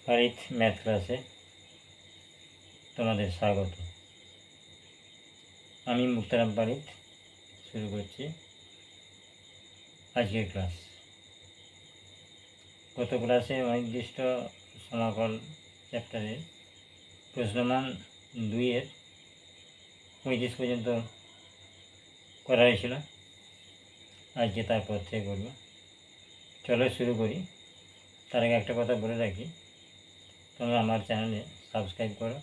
পারিত math ক্লাসে তোমাদের স্বাগত। আমি মুক্তারাম পারিত শুরু করছি আজকের ক্লাস। গত ক্লাসে অনির্দিষ্ট সমাকল চ্যাপ্টারের প্রশ্নমান 2-এর 35 পর্যন্ত করা হয়েছিল। আজকে তারপর থেকে করব। চলো শুরু করি। তার আগে একটা কথা বলে রাখি, তোমরা আমার চ্যানেলে সাবস্ক্রাইব করো,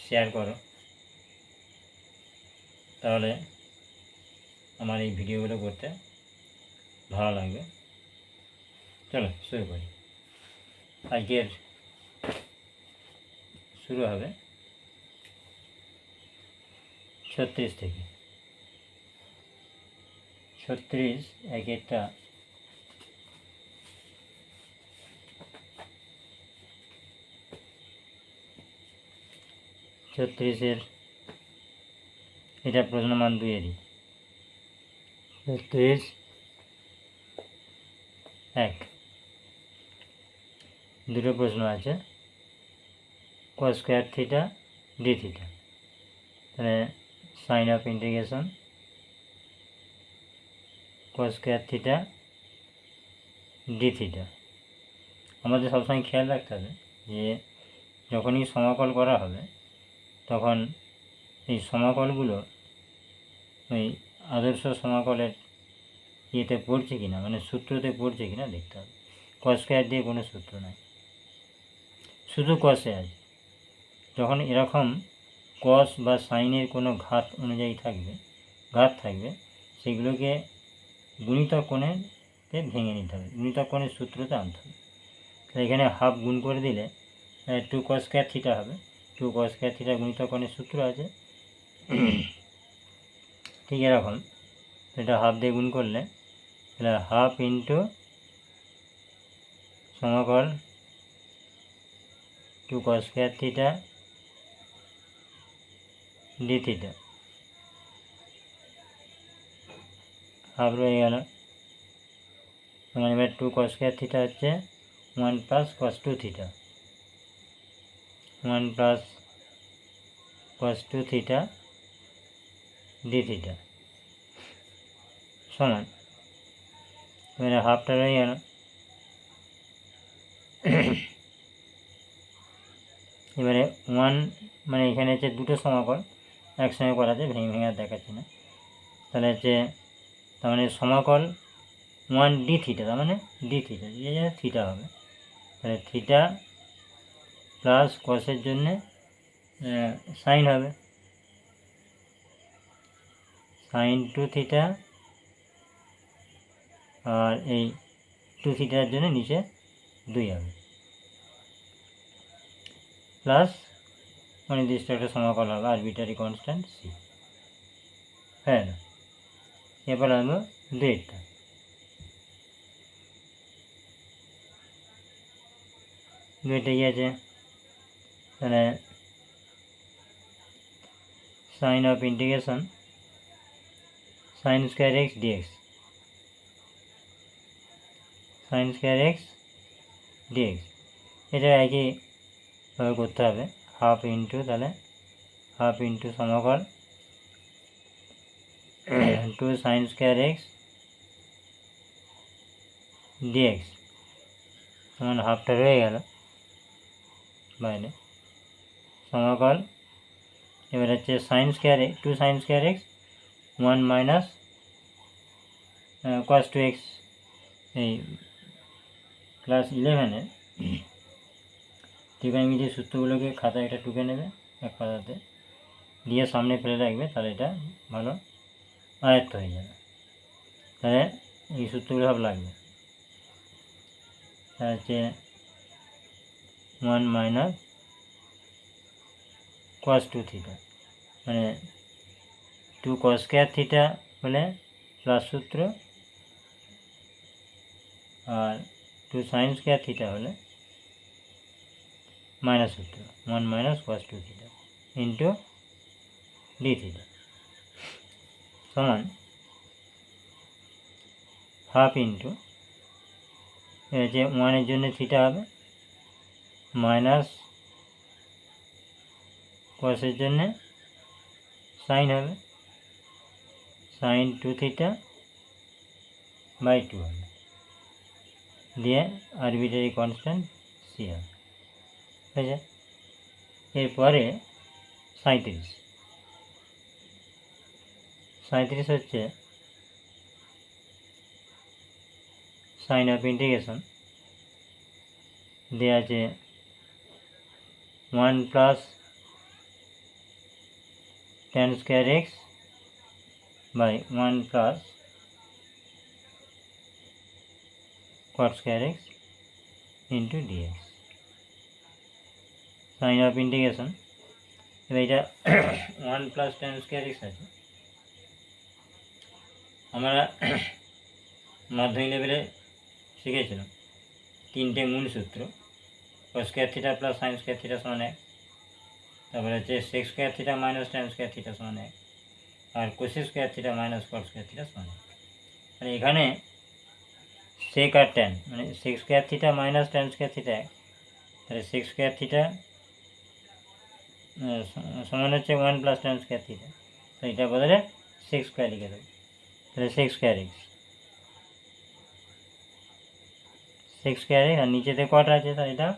শেয়ার করো, তাহলে আমার এই ভিডিওগুলো করতে ভালো লাগবে। চলো শুরু করি। আজকের শুরু হবে 36 থেকে। 36 একটা 36-এর এটা প্রশ্নমান 2-এরই। 36-1 দুটো প্রশ্ন আছে, cos square theta D theta. তাহলে sign of integration cos square theta D theta. আমাদের সবসময় খেয়াল রাখতে হবে যে যখনই সমাকল করা হবে তখন এই সমাকলগুলো ওই আদর্শ সমাকলের ইয়েতে পড়ছে কিনা, মানে সূত্রতে পড়ছে কিনা দেখতে হবে। cos স্কয়ার দিয়ে কোনো সূত্র নাই, শুধু কসে আছে। যখন এরকম কস বা সাইনের কোনো ঘাত অনুযায়ী ঘাত থাকবে, সেগুলোকে গুণিতক কোণেতে ভেঙে নিতে হবে, গুণিতক কোণের সূত্রতে আনতে হবে। তাহলে এখানে হাফ গুণ করে দিলে 2 cos স্কয়ার থিটা হবে। 2 cos স্কয়ার থিটা গুণিতক কোণের সূত্র আছে, ঠিক এরকম। এটা হাফ দিয়ে গুণ করলে তাহলে হাফ ইন্টু সমাকল 2 cos square theta D theta, half রয়ে গেল। এবার 2 cos স্কয়ার থিটা হচ্ছে 1 plus cos 2 theta, 1 plus cos 2 theta D theta সমান। এবারে হাফটা রয়ে গেল। এবারে 1 মানে এখানে হচ্ছে দুটো সমাকল একসঙ্গে করা যায়, ভেঙে ভেঙে আর দেখাচ্ছি না। তাহলে হচ্ছে তার মানে সমাকল 1 ডি থিটা, তার মানে ডি থিটা, যে থিটা হবে। তাহলে থিটা প্লাস কসের জন্যে সাইন হবে, সাইন 2 থিটা, আর এই 2 থিটার জন্য নিচে 2 হবে, প্লাস অনির্দিষ্ট একটা সমাকল হবে আরবিটারি কনস্ট্যান্ট সি। হ্যাঁ, এবার আসবো 2-টা। দুইটা কি আছে, তাহলে sign of integration sine square X DX, sine square X DX. এটা একইভাবে করতে হবে, হাফ ইন্টু, তাহলে হাফ ইন্টু সমাকল 2 সাইন স্কয়ার এক্স ডিএক্স সমান হাফটা রয়ে গেল বাইরে সমাকল। এবার হচ্ছে sine square 2 sine square X 1 minus cos 2x। এই ক্লাস 11-এ ত্রিকোণমিতির সূত্রগুলোকে খাতায় একটা টুকে নেবে এক পাতাতে, দিয়ে সামনে ফেলে রাখবে, তাহলে এটা ভালো আয়ত্ত হয়ে যাবে। তাহলে এই সূত্রগুলো সব লাগবে। তাহলে হচ্ছে 1 মাইনাস cos 2 থিটা, মানে 2 cos স্কয়ার থিটা হলে প্লাস সূত্র, আর 2 সাইন স্কয়ার থিটা হলে মাইনাস সূত্র, 1 minus cos 2 theta into D theta সমান হাফ ইন্টু যে ওয়ানের জন্য থিটা হবে, মাইনাস কসের জন্যে সাইন হবে, সাইন 2 থিটা বাই 2 হবে, দিয়ে আরবিটারি কনস্ট্যান্ট সি হবে। ঠিক আছে, এরপরে 37 হচ্ছে সাইন অফ ইন্টিগ্রেশন দেওয়া আছে 1 plus tan square x by 1 plus cot square X into dx. Sign of integration, এবার এটা 1 প্লাস tan স্কোয়ার এক্স আছে। আমরা মাধ্যমিক লেভেলে শিখেছিলাম 3টে মূল সূত্র, cos square theta plus sine square theta সমান 1, তারপরে হচ্ছে sec square theta minus tan square theta সমান 1, আর cosec square theta minus cot square theta সমান 1। মানে এখানে sec আর tan, মানে sec square theta minus tan square theta 1, তাহলে sec স্কোয়ার থিটা সমান হচ্ছে 1 প্লাস tan স্কোয়ার থিটা, তো এটা বদলে sec স্কোয়ার লিখে দেবো, তাহলে sec square X, sec square X, আর নিচেতে cot আছে, তাহলে এটা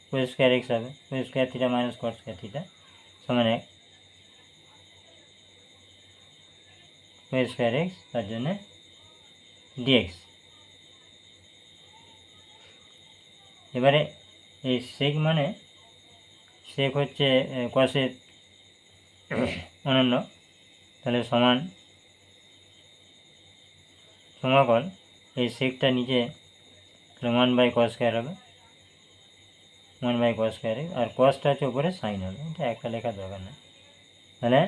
cos স্কোয়ার এক্স হবে, cos square theta minus cot square theta সমান 1, cos স্কোয়ার এক্স, তার জন্যে ডিএক্স। এবারে এই সেক মানে সেক হচ্ছে কসের অনন্য, তাহলে সমাকল এই সেকটা নিচে 1 বাই cos স্কোয়ার হবে, 1 বাই cos স্কোয়ার, আর কসটা হচ্ছে উপরে সাইন হবে, এটা একটা লেখার দরকার নেই। তাহলে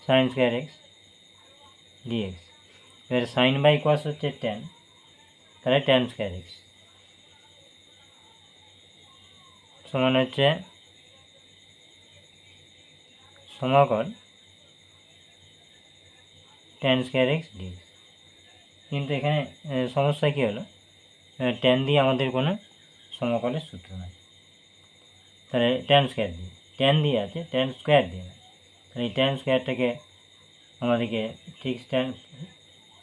সাইন স্কোয়ার এক্স ডিএক্স, এবার সাইন বাই কস হচ্ছে tan, তাহলে tan স্কোয়ার এক্স সমান হচ্ছে সমাকল tan স্কোয়ার এক্স ডিএক্স। কিন্তু এখানে সমস্যা কী হলো, tan দিয়ে আমাদের কোনো সমাকলের সূত্র নাই, তাহলে tan স্কোয়ার দিয়ে, tan দিয়ে আছে, tan স্কোয়ার দিয়ে না, তাহলে এই tan স্কোয়ারটাকে আমাদেরকে ঠিক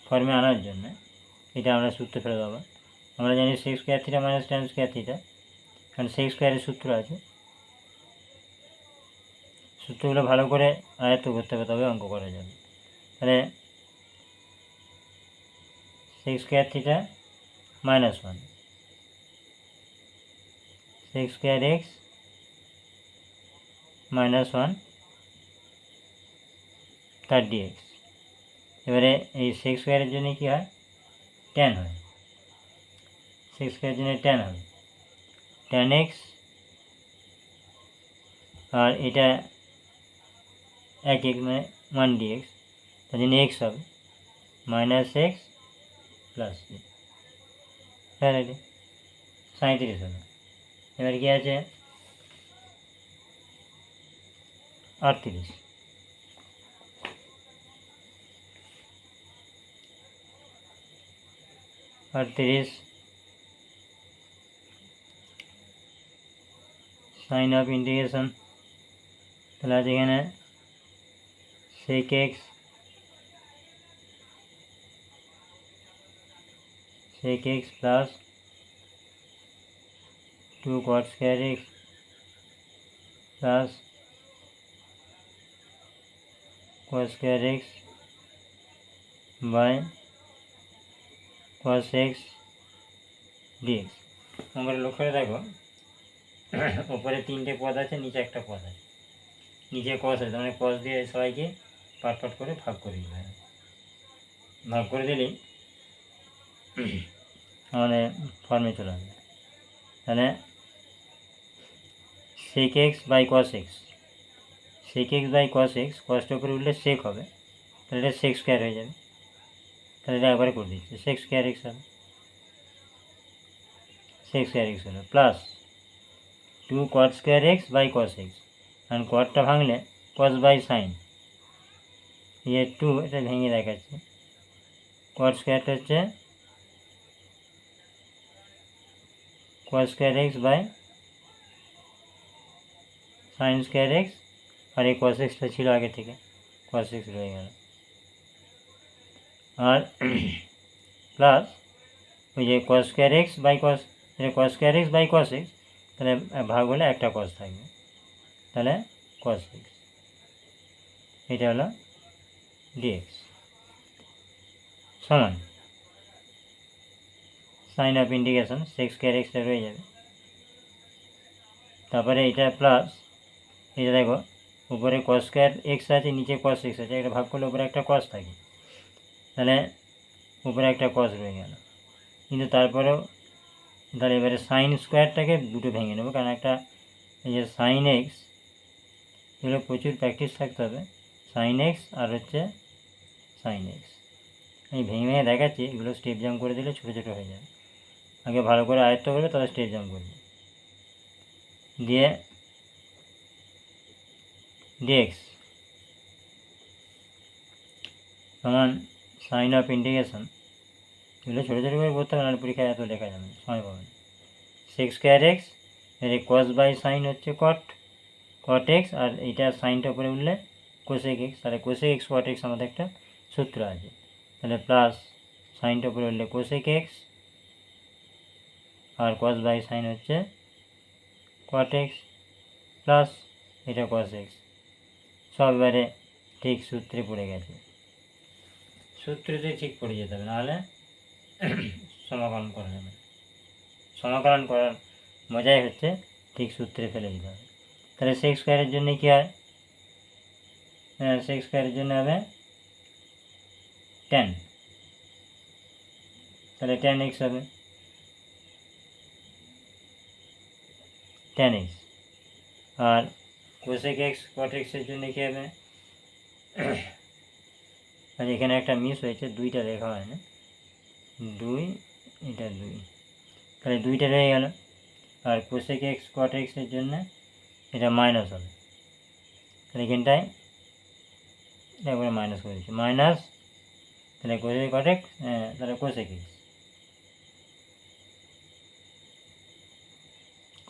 ফর্মে আনার জন্য এটা আমরা সূত্র ফেলে দেবো। আমরা জানি sec square theta minus tan square theta, কারণ sec স্কোয়ারের সূত্র আছে, সূত্রগুলো ভালো করে আয়ত্ত করতে হবে, তবে অঙ্ক করা যাবে। তাহলে sec square theta minus 1 sec square x minus 1 তার ডিএক্স। এবারে এই sec স্কোয়ারের জন্য কী হয়, tan হয়, sec স্কোয়ারের জন্য tan হবে, tan এক্স, আর এটা 1 মানে 1 ডিএক্স, তার জন্য এক্স হবে মাইনাস এক্স প্লাস বি, তাহলে 37 হবে। এবার কি আছে 38, সাইন অফ ইন্টিগ্রেশন, তাহলে আছে এখানে sec x plus 2 cot square x plus cos square x by cos x dx. তোমরা লক্ষ্য করে দেখো, উপরে 3টে পদ আছে, নিচে একটা পদ আছে, নিচে cos আছে, মানে cos দিয়ে সবাইকে পাট করে ভাগ করে দিতে হবে, ভাগ করে দিলেই আমাদের ফর্মে চলে আসবে। তাহলে sec x by cos x, sec x by cos x, কষ্ট করে উঠলে sec হবে, তাহলে এটা sec স্কোয়ার হয়ে যাবে, তাহলে এটা একবারে করে দিচ্ছে sec স্কোয়ার এক্স হবে, sec স্কোয়ার এক্স হলো plus 2 cot square x by cos x, কারণ কটটা ভাঙলে cos বাই সাইন, এই 2 এটা ভেঙে দেখাচ্ছে, cot স্কোয়ারটা হচ্ছে cos square x by sine square X, আর এই cos এক্সটা ছিল আগে থেকে, cos এক্স রয়ে গেল, আর প্লাস ওই যে cos square x by cos square x by cos x, তাহলে ভাগ হলে একটা cos থাকবে, তাহলে cos এক্স, এটা হলো ডিএক্স সমান sign of integration sec square এক্সটা রয়ে যাবে, তারপরে এটা প্লাস এটা দেখো উপরে cos স্কোয়ার এক্স আছে, নিচে cos এক্স আছে, এটা ভাগ করলে উপরে একটা cos থাকে, তাহলে উপরে একটা cos রয়ে গেল, কিন্তু তারপরেও তাহলে এবারে সাইন স্কোয়ারটাকে দুটো ভেঙে নেবো, কারণ একটা এই যে সাইন এক্স, এগুলো প্রচুর প্র্যাকটিস থাকতে হবে, সাইন এক্স আর হচ্ছে সাইন এক্স, আমি ভেঙে ভেঙে দেখাচ্ছি, এগুলো স্টেপ জাম্প করে দিলে ছোটো ছোটো হয়ে যাবে, আগে ভালো করে আয়ত্ত করবে তাহলে স্টেপ জাম্প করবে, দিয়ে ডিএক্স সমান সাইন অফ ইন্টিগ্রেশন, এগুলো ছোটো ছোটো করে করতে হবে, না পরীক্ষায় এত লেখা যাবে না, সময় পাবে না, সেক্স স্কোয়ার এক্স, এর কস বাই সাইন হচ্ছে কট এক্স, আর এইটা সাইনটা উপরে উঠলে কোসেক এক্স, তাহলে কোসেক এক্স কট এক্স আমাদের একটা সূত্র আছে, তাহলে প্লাস সাইনটা উপরে উঠলে কোসেক এক্স, আর কস বাই সাইন হচ্ছে কট এক্স, প্লাস এটা কস এক্স, সব এবারে ঠিক সূত্রে পড়ে গেছে, সূত্রতে ঠিক পড়ে যেতে হবে, নাহলে সমাকলন করা যাবে, সমাকলন করার মজাই হচ্ছে ঠিক সূত্রে ফেলে দিতে হবে, তাহলে সেক্স স্কোয়ারের জন্য কী হয়, সেক্স স্কোয়ারের জন্য হবে টেন, তাহলে টেন এক্স হবে, টেন এক্স, আর কোসেক এক্স কট এক্সের জন্য কী হবে, আর এখানে একটা মিস হয়েছে, দুইটা লেখা হয় না, দুই, এটা দুই, তাহলে দুইটা রয়ে গেল, আর কোসেক এক্স কট এক্সের জন্য এটা মাইনাস হবে, তাহলে এখানটায় একবারে মাইনাস করে দিচ্ছি, মাইনাস, তাহলে কোসেক কট এক্স, তাহলে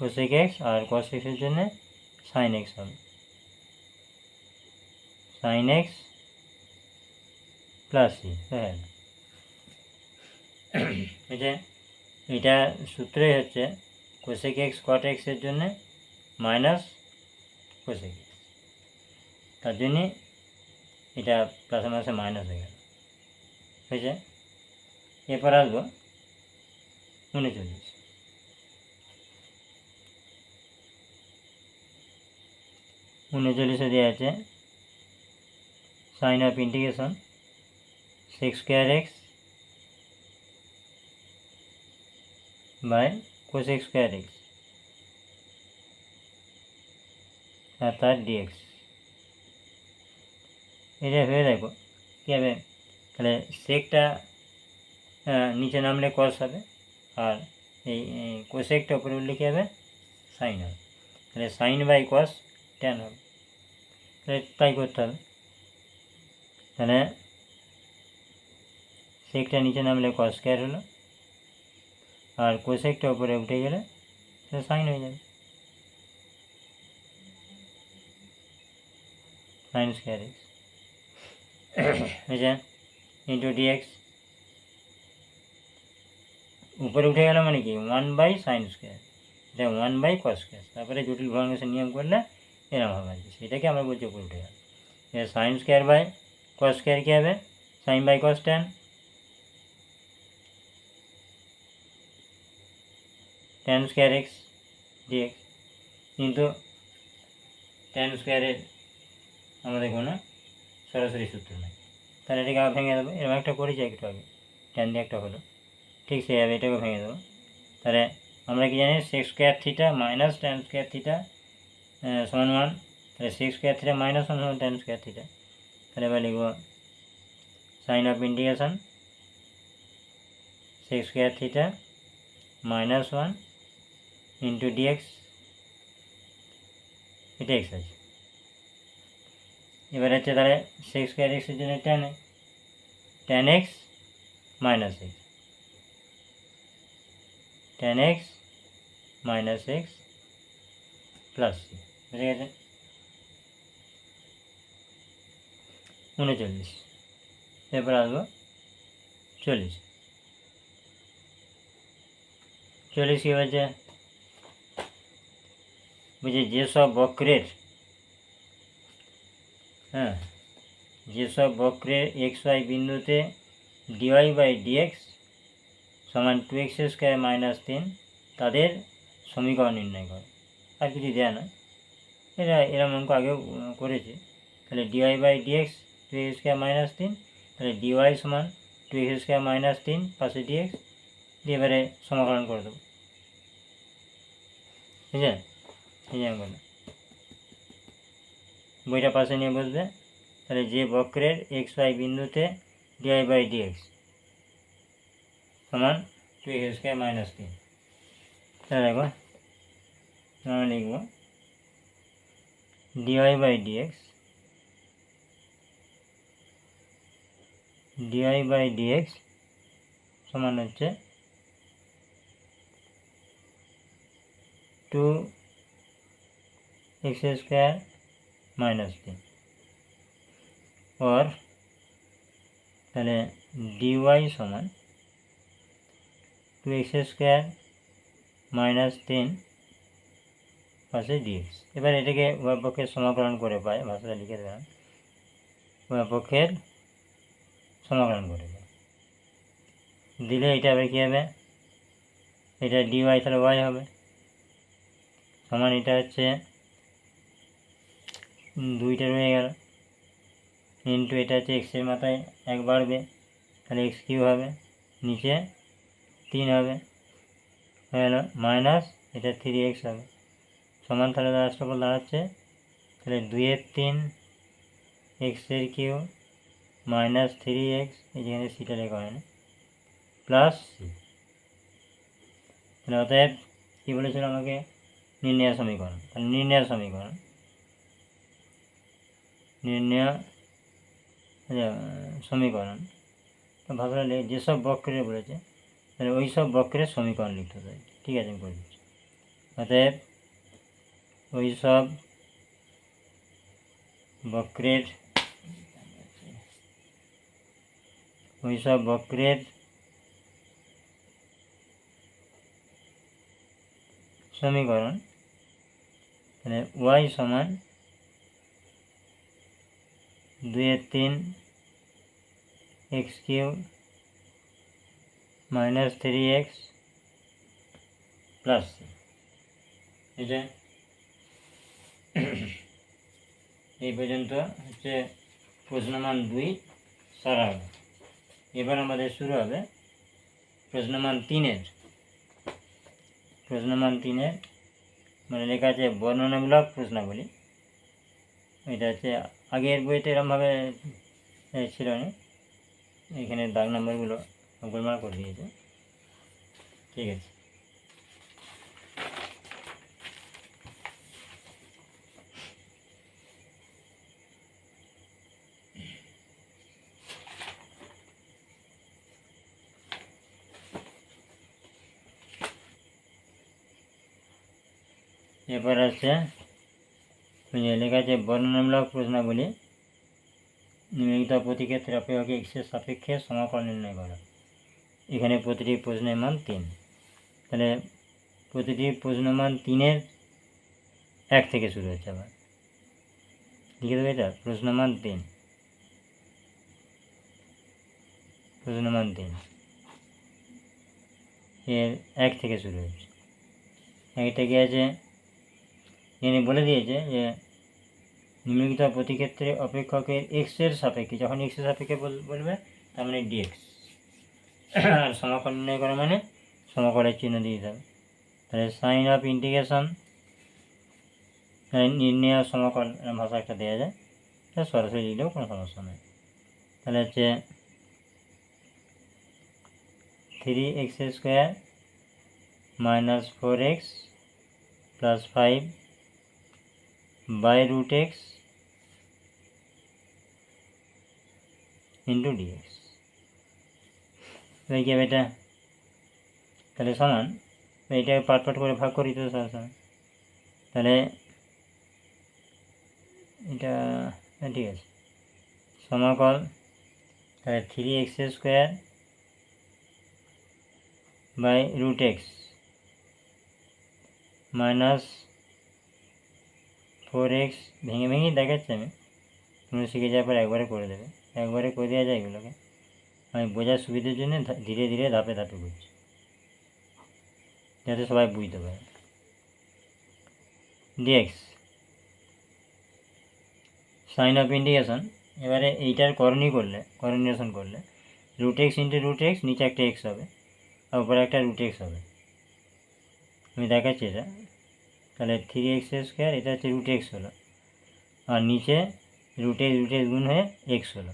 কোসেক এক্স আর কস এক্সের জন্য সাইন এক্স হবে, সাইন এক্স প্লাস সি, হ্যাঁ এই যে এটা সূত্রই হচ্ছে কোসেক এক্স কট এক্সের জন্য মাইনাস কোসেক এক্স, তার জন্যে এটা প্লাসে মাইনাসে মাইনাস হয়ে গেল, হয়েছে, এরপর আসবো 39 দেওয়া আছে sign of integration sec square x by cosec square X আর তার ডিএক্স, এটা হয়ে দেখো কী হবে, তাহলে সেকটা নিচে নামলে কস হবে, আর এই কোসেকটা উপরে উঠলে কী হবে, সাইন হবে, তাহলে সাইন বাই কস টেন হবে, তাহলে তাই করতে হবে, তাহলে সেকটা নিচে নামলে কস স্কোয়ার হলো, আর কোসেকটা উপরে উঠে গেলে তাহলে সাইন হয়ে যাবে, সাইন স্কোয়ার এক্স, বুঝলেন, ইন্টু ডিএক্স, উপরে উঠে গেল মানে কি 1/sin স্কোয়ার, এটা 1/cos স্কোয়ার, তারপরে জটিল ভগ্নাংশের নিয়ম করলে এরকম হবে আর কি, সেটাকে আমরা বলছি উপরে উঠে গেল, sine square by cos square কী হবে, sine by cos tan, tan square X DX, কিন্তু টেন স্কোয়ারের আমাদের কোনো সরাসরি সূত্র নেই, তাহলে এটাকে আবার ভেঙে দেবো, এরকম একটা করেছি একটু আগে, টেন দিয়ে একটা হলো, ঠিক সেইভাবে এটাকে ভেঙে দেবো, তাহলে আমরা কি জানি sex square theta minus tan square theta সমান 1, তাহলে সেক্স স্কোয়ার থিটা মাইনাস 1 সমান টেন স্কোয়ার থিটা, তাহলে এবার লিখব sign of integration sec square theta minus 1 into dx, এটা এক্স আছে, এবার হচ্ছে তাহলে সেক্স স্কোয়ার এক্সের জন্য tan x minus x, tan x minus x plus c, বুঝে গেছে? 39। এরপর আসবো 40। 40 কী হয়েছে? বুঝি যেসব বক্রের যেসব বক্রের এক্স ওয়াই বিন্দুতে ডিওয়াই বাই ডিএক্স সমান 2x² মাইনাস 3 তাদের সমীকরণ নির্ণয় করে। আর কিছু দেয়া নয়, এরম অঙ্ক আগেও করেছে। তাহলে dy by dx 2x² minus 3, তাহলে ডিওয়াই সমান 2x² মাইনাস 3 পাশে ডিএক্স দিয়ে এবারে সমাকলন করে দেবো, ঠিক আছে? এই যে অঙ্কটা বইটা পাশে নিয়ে বসবে। তাহলে যে বক্রের এক্স ওয়াই বিন্দুতে ডিওয়াই বাই ডিএক্স সমান 2x² মাইনাস 3, তাহলে দেখো আমরা লিখব ডিওয়াই বাই ডিএক্স সমান হচ্ছে 2x² মাইনাস 3, और তাহলে ডিওয়াই সমান 2x² মাইনাস 3 পাশে ডিএক্স। এবার এটাকে উভয় পক্ষের সমাকলন করে পাই, ভাষাটা লিখে দেবেন, উভয় পক্ষের সমাকলন করে পাই দিলে এটা আবার কী হবে? এটা ডিওয়াই তাহলে ওয়াই হবে সমান, এটা হচ্ছে 2টা রয়ে গেল ইন্টু এটা হচ্ছে এক্সের মাথায় 1 বাড়বে, তাহলে এক্স কিউ হবে, নিচে 3 হবে, হয়ে গেল মাইনাস এটা 3x হবে সমান, তাহলে রাষ্ট্রফল দাঁড়াচ্ছে তাহলে 2/3 এক্সের কিউ মাইনাস 3x, এই যেখানে সিটা লেখা হয় না, প্লাস সি। তাহলে অতএব কী বলেছিল আমাকে? নির্ণয় সমীকরণ। তাহলে নির্ণয় সমীকরণ ভাষাটা যেসব বক্রের বলেছে তাহলে ওই সব বক্রের সমীকরণ লিখতে হবে, ঠিক আছে? আমি করে দিচ্ছি। অতএব ওই সব বক্রের সমীকরণ, তাহলে ওয়াই সমান 2/3 x³ minus 3x plus C. এটা এই পর্যন্ত হচ্ছে প্রশ্নমান 2 সারা হবে। এবার আমাদের শুরু হবে প্রশ্নমান 3-এর। মানে লেখা আছে বর্ণনামূলক প্রশ্নাবলী। এটা হচ্ছে আগের বইতে এরমভাবে ছিল না, এখানে দাগ নম্বরগুলো গোলমাল করে দিয়েছে, ঠিক আছে? এরপর আছে লেখা আছে বর্ণনামূলক প্রশ্নাবলী, নিম্নলিখিত প্রতিক্ষেত্রে অপেক্ষক এক্সের সাপেক্ষে সমাকলন নির্ণয় করা। এখানে প্রতিটি প্রশ্নের মান 3, তাহলে প্রতিটি প্রশ্নমান 3-এর 1 থেকে শুরু হচ্ছে। আবার লিখে দেবে এটা প্রশ্নমান 3 এর 1 থেকে শুরু হচ্ছে। একটা কি আছে, এখানে বলে দিয়েছে যে নিম্নলিখিত প্রতিক্ষেত্রে অপেক্ষকের এক্সের সাপেক্ষে, যখন এক্সের সাপেক্ষে বলবে তার মানে ডিএক্স, আর সমাকলন নির্ণয় করা মানে সমাকলের চিহ্ন দিয়ে দিতে হবে। তাহলে সাইন অফ ইন্টিগ্রেশন নির্ণয় সমাকল ভাষা একটা দেওয়া যায়, তা সরাসরি লিখলেও কোনো সমস্যা নেই। তাহলে হচ্ছে 3x² minus 4x plus 5 by root x into dx. এবার কি হবে এটা? তাহলে সমান এইটাকে পাট করে ভাগ করি তো সবসময়। তাহলে এটা ঠিক আছে, সমাকল তাহলে 3x² by √x minus 4x ভেঙে দেখাচ্ছি আমি, তুমি শিখে যাওয়ার পর একবারে করে দেবে, একবারে করে দেওয়া যায় এগুলোকে, আমি বোঝার সুবিধার জন্য ধীরে ধীরে ধাপে করছি যাতে সবাই বুঝতে পারে। dx সাইন অফ ইন্টিগ্রেশন, এবারে এইটার কোঅর্ডিনেশন করলে √x ইন্টু √x, নিচে একটা x হবে আর উপরে একটা √x হবে, আমি দেখাচ্ছি এটা। তাহলে 3x², এটা হচ্ছে √x হলো, আর নিচে √x গুণ হয়ে x হলো।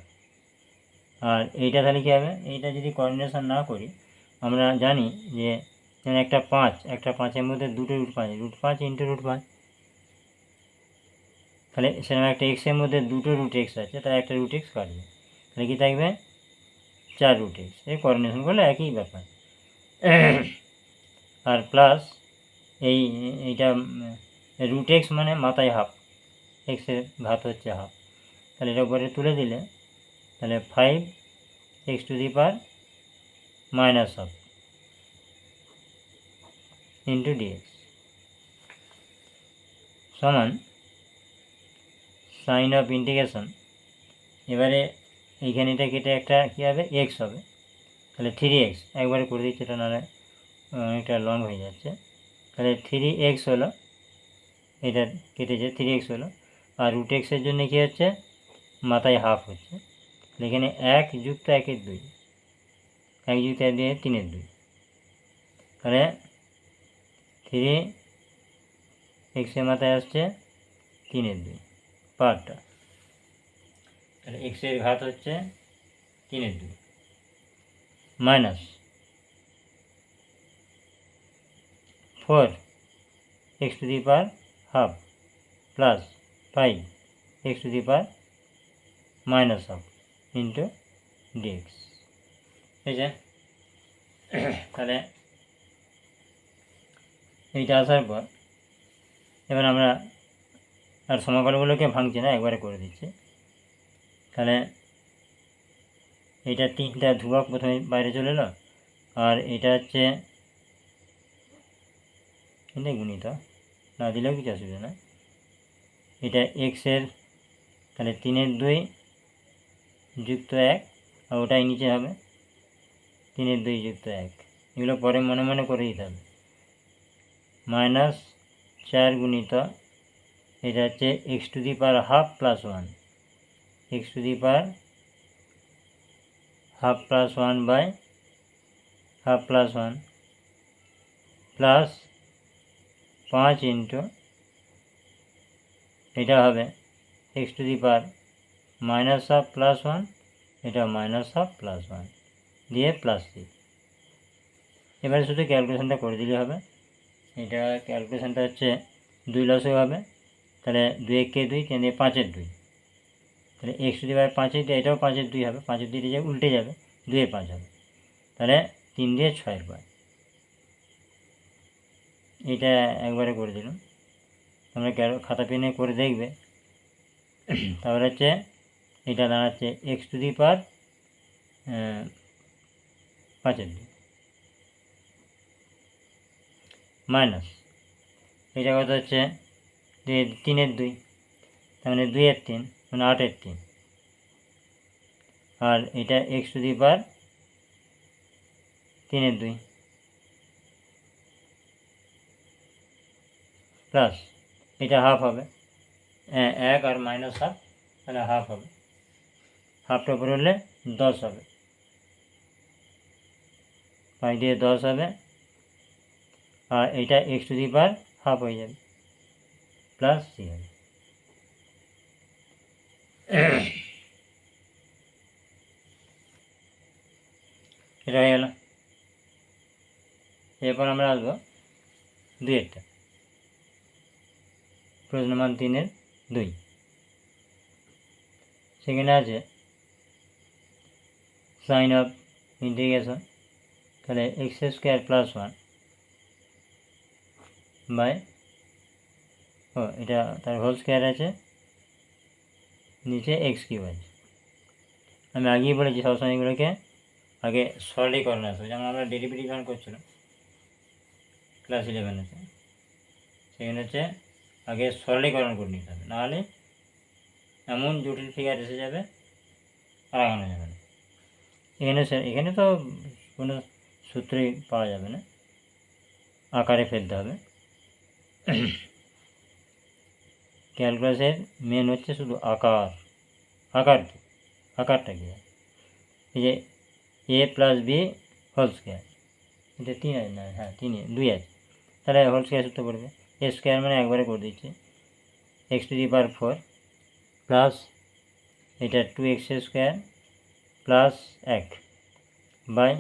আর এইটা তাহলে কী হবে, এইটা যদি কোঅর্ডিনেশন না করি, আমরা জানি যে একটা 5, একটা 5-এর মধ্যে দুটো √5, √5 ইন্টু √5, তাহলে সেরকম একটা এক্সের মধ্যে দুটো √x আছে, তাহলে একটা √x কাটবে, তাহলে কী থাকবে 4 √x, এই কোঅর্ডিনেশন করলে একই ব্যাপার। আর প্লাস এইটা √x মানে মাথায় হাফ, এক্সের ঘাত হচ্ছে হাফ, তাহলে এটা উপরে তুলে দিলে তাহলে 5x⁻⁻½ ইন্টু dx সমান সাইন অফ ইন্টিগ্রেশন, এবারে এইখানে এটা কেটে একটা কী হবে x হবে, তাহলে 3x একবারে করে দিচ্ছি, এটা নাহলে অনেকটা লং হয়ে যাচ্ছে। তাহলে 3x হলো, এটা কেটেছে 3x হলো, আর √xের জন্য কী হচ্ছে মাথায় হাফ হচ্ছে, এখানে 1 যুক্ত 1-এর 2, 1 যুক্ত 1 দিয়ে 3-এর 2, তাহলে 3xের মাথায় আসছে 3-এর 2 পার্টটা, তাহলে এক্সের ঘাত হচ্ছে 3-এর 2 minus 4x⁻½ plus 5x⁻⁻½ into dx। ঠিক আছে, তাহলে এইটা আসার পর এবার আমরা আর সমাকলগুলোকে ভাঙছি না, একবারে করে দিচ্ছি। তাহলে এইটা 3টা ধ্রুবক প্রথমে বাইরে চলে এলো, আর এটা হচ্ছে গুণিত না দিলেও কিছু অসুবিধা না, এটা এক্সের তাহলে 3-এর 2 যুক্ত 1, আর ওটাই নিচে হবে 3-এর 2 যুক্ত 1, এগুলো পরে মনে মনে করে দিতে হবে, মাইনাস 4 গুণিত এটা হচ্ছে x⁻½ plus 1, x⁻½ plus 1 by ½ plus 1 plus 5 into এটা হবে x⁻⁻½ প্লাস 1, এটা -½ প্লাস 1 দিয়ে প্লাস 3। এবারে শুধু ক্যালকুলেশনটা করে দিলে হবে, এটা ক্যালকুলেশনটা হচ্ছে 2 লসও হবে, তাহলে 2-এর 2, 3 দিয়ে 5-এর 2, তাহলে x⁻5 দিয়ে এটাও 5-এর 2 হবে, 5-এর 2 দিয়ে উল্টে যাবে, 2-এর 5 হবে, তাহলে 3 দিয়ে 6-এর 5, এটা একবারে করে দিলাম, তোমরা খাতা পেনে করে দেখবে। তারপরে হচ্ছে এটা দাঁড়াচ্ছে x⁻5 মাইনাস এটা কত হচ্ছে 3-এর 2, তার মানে 2-এর 3 মানে 8-এর 3, আর এটা x⁻3-এর 2 প্লাস এটা হাফ হবে, 1 আর -½ তাহলে হাফ হবে, হাফটা উপরে হলে 10 হবে, 5 দিয়ে 10 হবে, আর এটা x⁻½ হয়ে যাবে প্লাস 3 হবে। এটা হয়ে গেল। এরপর আমরা আসবো 2-এরটা, প্রশ্ন মান 3-এর 2, সেখানে আছে সাইন অফ ইন্টিগ্রেশন, তাহলে x² প্লাস 1 বাই এটা তার হোল স্কোয়ার আছে, নিচে এক্স কিউব আছে। আমি আগেই বলেছি সবসময় এগুলোকে আগে সরলীকরণ আসবে, যেমন আমরা ডেরিভেটিভ যখন করছিলাম ক্লাস 11-এতে, সেখানে হচ্ছে আগে সরলীকরণ করে নিতে হবে, নাহলে এমন জটিল ফিগার এসে যাবে আর আগানো যাবে না। এখানে তো কোনো সূত্রই পাওয়া যাবে না, আকারে ফেলতে হবে। ক্যালকুলাসের মেন হচ্ছে শুধু আকারটা কি, এই যে এ প্লাস বি হোল স্কোয়ার, এটা 3 আছে না, হ্যাঁ 2 আছে, তাহলে হোল স্কোয়ার সূত্র পড়বে। এ স্কোয়ার মানে একবারে করে দিচ্ছে x⁴ প্লাস এটা 2x² plus 1 by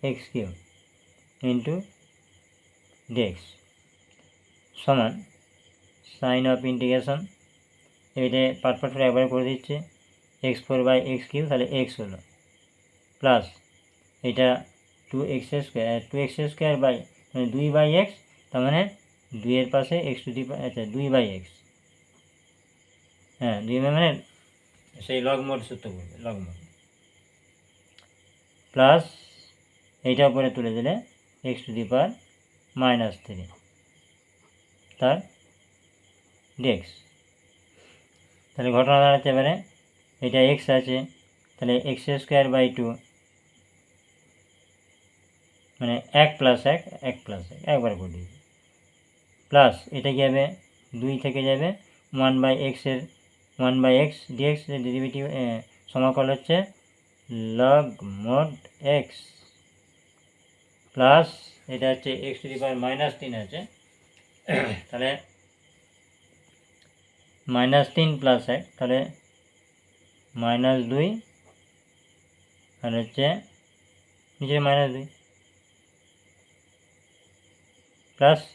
x³ into dx সমান সাইন অফ ইন্টিগ্রেশন, এটা পার্ট করে একবারে করে দিচ্ছে x4/x³, তাহলে x হলো প্লাস এটা 2x² বাই মানে 2/x, তার মানে 2-এর পাশে আচ্ছা 2/x, হ্যাঁ 2 মানে সেই লগমোড সূত্র করবে, লগমোড প্লাস এইটা উপরে তুলে দিলে x⁻³ তার dx। তাহলে ঘটনা দাঁড়াচ্ছে এবারে এটা x আছে, তাহলে x²/2 মানে 1 + 1 একবার করে দিয়েছি, প্লাস এটা কি হবে 2 থেকে যাবে 1/x dx এর ডেরিভেটিভ সমাকল হচ্ছে লগ mod x, প্লাস এটা হচ্ছে x⁻³ আছে, তাহলে -3 + 1 তাহলে -2 আর হচ্ছে নিচে -2 প্লাস c,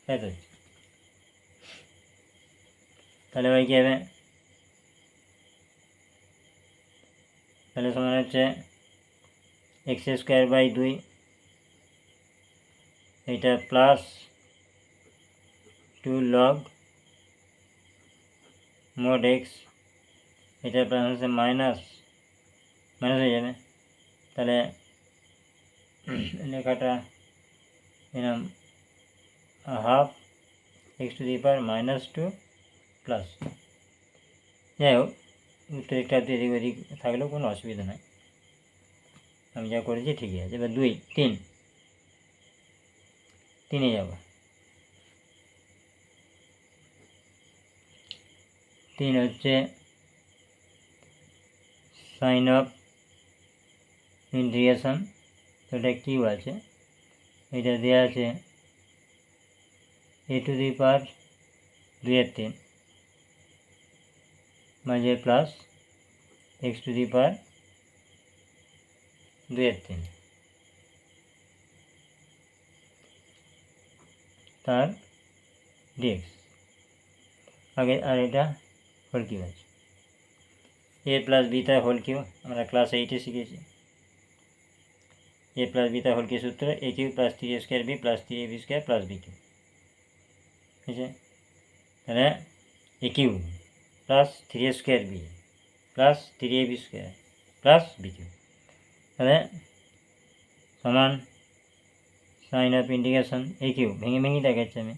তাই তো। তাহলে ভাই কী হবে, তাহলে সমান হচ্ছে x²/2 এটা প্লাস 2 log mod x, এটা প্লাস হচ্ছে মাইনাস হয়ে যাবে, তাহলে লেখাটা এরকম হাফ x⁻² প্লাস, যাই হোক উত্তর একটা এদিক ওদিক থাকলেও কোনো অসুবিধা নাই, আমি যা করেছি ঠিকই আছে। এবার 3 যাব, 3 হচ্ছে সাইন অফ ইন্টিগ্রেশন, তো এটা কিউ আছে, এটা দেওয়া আছে a⁻2 মাঝে প্লাস x⁻2 তার dx আগে, আর এটা হোল কিউ আছে, a + b তার হোল কিউ আমরা ক্লাস 8-এ শিখেছি, a + b তার হোল কিউ সূত্র a³ + 3a² b + 3ab² + b3, ঠিক আছে। তাহলে a³ + 3a² b + 3ab² + b3, তাহলে সমান সাইন অফ ইন্টিগ্রেশন a³ ভেঙে দেখাচ্ছি আমি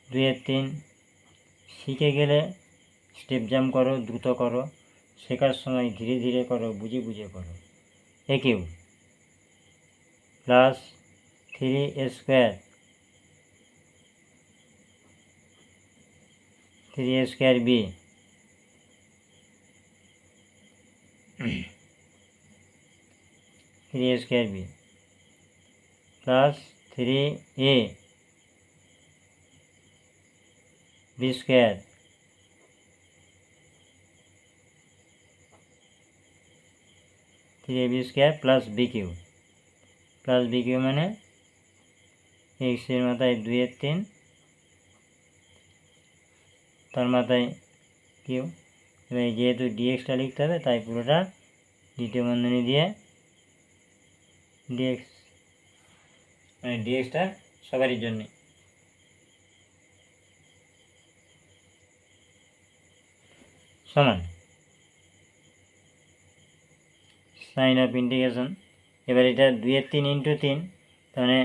2/3 শিখে গেলে স্টেপ জাম্প করো, দ্রুত করো, শেখার সময় ধীরে ধীরে করো, বুঝে করো। a³ plus 3a² 3a² b plus 3a b² plus b³ মানে x-এর মাথায় 2/3 তার মাথায় কিউ, এবার যেহেতু ডিএক্সটা লিখতে হবে তাই পুরোটা দ্বিতীয় বন্ধনী দিয়ে dx মানে ডিএক্সটা সবারই জন্য। সমান সাইন অফ ইন্টিগ্রেশন, এবার এটা 2/3 ইন্টু 3, তাহলে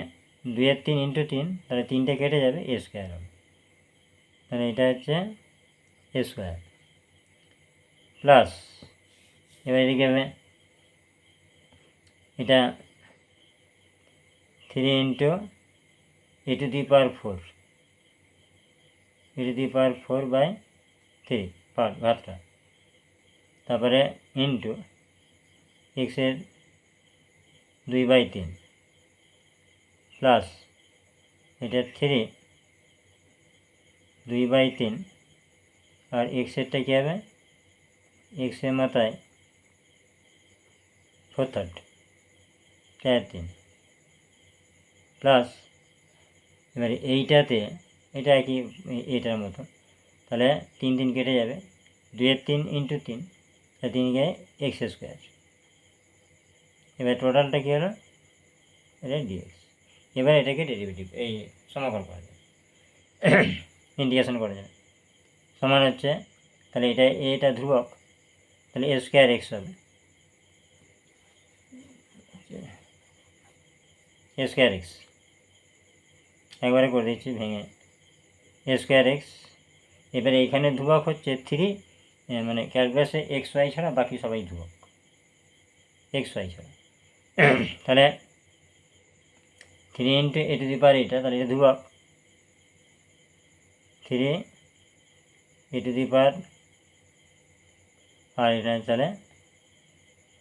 2/3 ইন্টু 3, তাহলে 3টে কেটে যাবে, এ স্কোয়ার হবে। তাহলে এটা হচ্ছে এ স্কোয়ার প্লাস, এবার এদিকে হবে এটা 3 into e to the power 4, e to the power 4/3 পার ঘাতটা, তারপরে ইন্টু এক্সের 2/3 প্লাস এটা 3 2/3, আর এক্সেরটা কী হবে, এক্সের মাথায় 4/3 4/3 প্লাস, এবারে এইটাতে এটা কি এটার মতো, তাহলে 3 3 কেটে যাবে, 2/3 ইন্টু 3, 3 গিয়ে এক্স স্কোয়ার। এবার টোটালটা কী হলো, এটা ডিএক্স। এবার এটাকে ডেরিভেটিভ এই সমাকলন করা যায়, ইন্টিগ্রেশন করা যায়, সমান হচ্ছে, তাহলে এটা ধ্রুবক, তাহলে এ স্কোয়ার এক্স হবে, এ স্কোয়ার এক্স একবারে করে দিচ্ছি ভেঙে, এ স্কোয়ার এক্স। এবারে এখানে ধ্রুবক হচ্ছে 3, মানে ক্যালকুলাসে এক্স ওয়াই ছাড়া বাকি সবাই ধ্রুবক, এক্স ওয়াই ছাড়া। তাহলে 3 ইন্টু এ টু দি পাওয়ার এটা, তাহলে এটা ধ্রুবক, 3 এ টু দি পাওয়ার, আর এটা তাহলে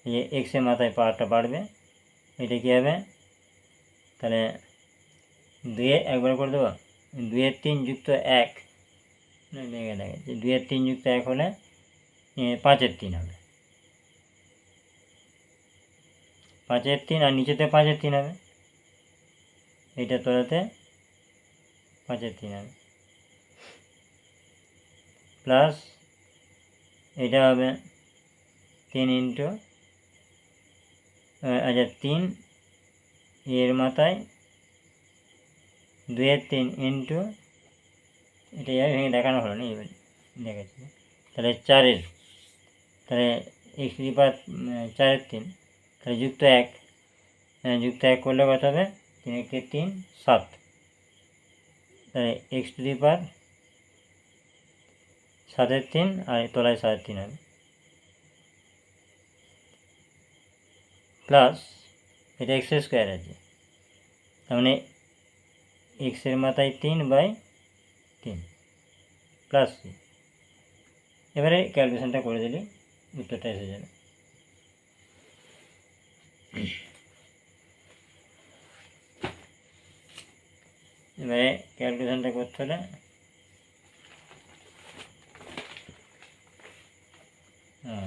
এই এক্সের মাথায় পাওয়ারটা বাড়বে, এটা কী হবে, তাহলে 2 একবার করে দেবো, 2/3 যুক্ত 1, লেগে গেছে, 2/3 যুক্ত 1 হলে 5/3 হবে, 5/3, আর নিচেতে 5/3 হবে, এইটা তোলাতে 5/3 হবে, প্লাস এটা হবে 3 ইন্টু, আচ্ছা 3 এর মাথায় 2/3 ইন্টু, এটা ভেঙে দেখানো হলো না, এবার দেখাচ্ছি, তাহলে 4, তাহলে এক্স টু দি পাওয়ার 4/3, তাহলে যুক্ত 1, যুক্ত 1 করলে কত হবে, 3 × 3 7, তাহলে এক্স টু দি পাওয়ার 7/3, আর তলায় 3.5 হবে, প্লাস এটা এক্স স্কোয়ার আছে, তার মানে এক্সের মাথায় 3/3 প্লাস, এবারে ক্যালকুলেশনটা করে দিলে উত্তরটা এসে যাবে। এবারে ক্যালকুলেশনটা করতে হলে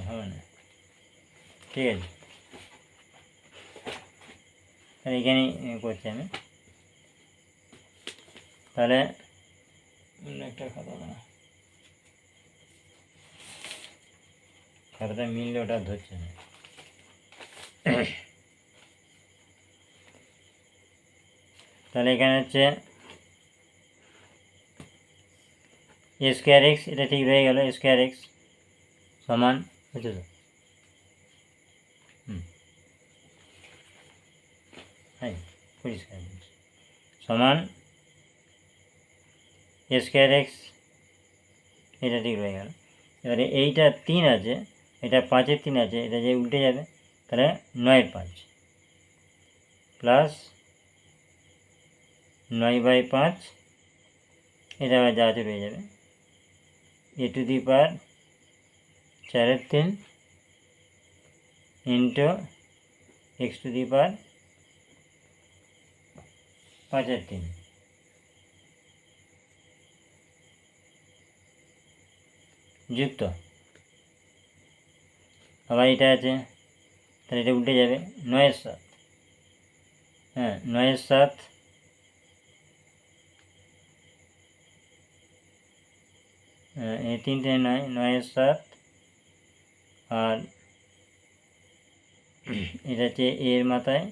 হবে না, ঠিক আছে, তাহলে এখানেই করছি আমি, তাহলে অন্য একটা খাতা না, খাতাটা মিললে ওটা ধরছে না, তাহলে এখানে হচ্ছে এ স্কোয়ার এক্স, এটা ঠিক রয়ে গেল, এ স্কোয়ার এক্স সমান হচ্ছে তো, হ্যাঁ পরিষ্কার, সমান এ স্কোয়ার এক্স, এটা ঠিক রয়ে গেল। এবারে এইটা 3 আছে, এটা 5/3 আছে, এটা যে উল্টে যাবে, তাহলে 9/5 প্লাস 9/5, এটা আবার যা আছে রয়ে যাবে, E to the power 4/3 into X to the power 5/3 যুক্ত, আবার এটা আছে, তাহলে এটা উল্টে যাবে, 9/7, হ্যাঁ 9/7, এই 3 9, 9/7, আর এটা হচ্ছে এর মাথায়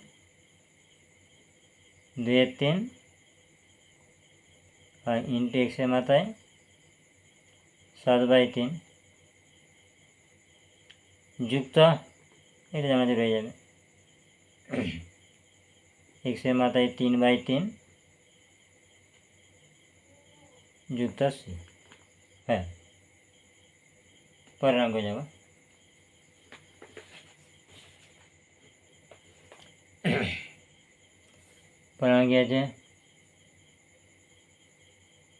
2/3 আর ইন্টু এক্সের মাথায় 7/3 যুক্ত এটা আমাদের হয়ে যাবে এক্সের মাথায় 3/3 যুক্ত সি। হ্যাঁ, পরের অঙ্ক যাব। পরের অঙ্কে আছে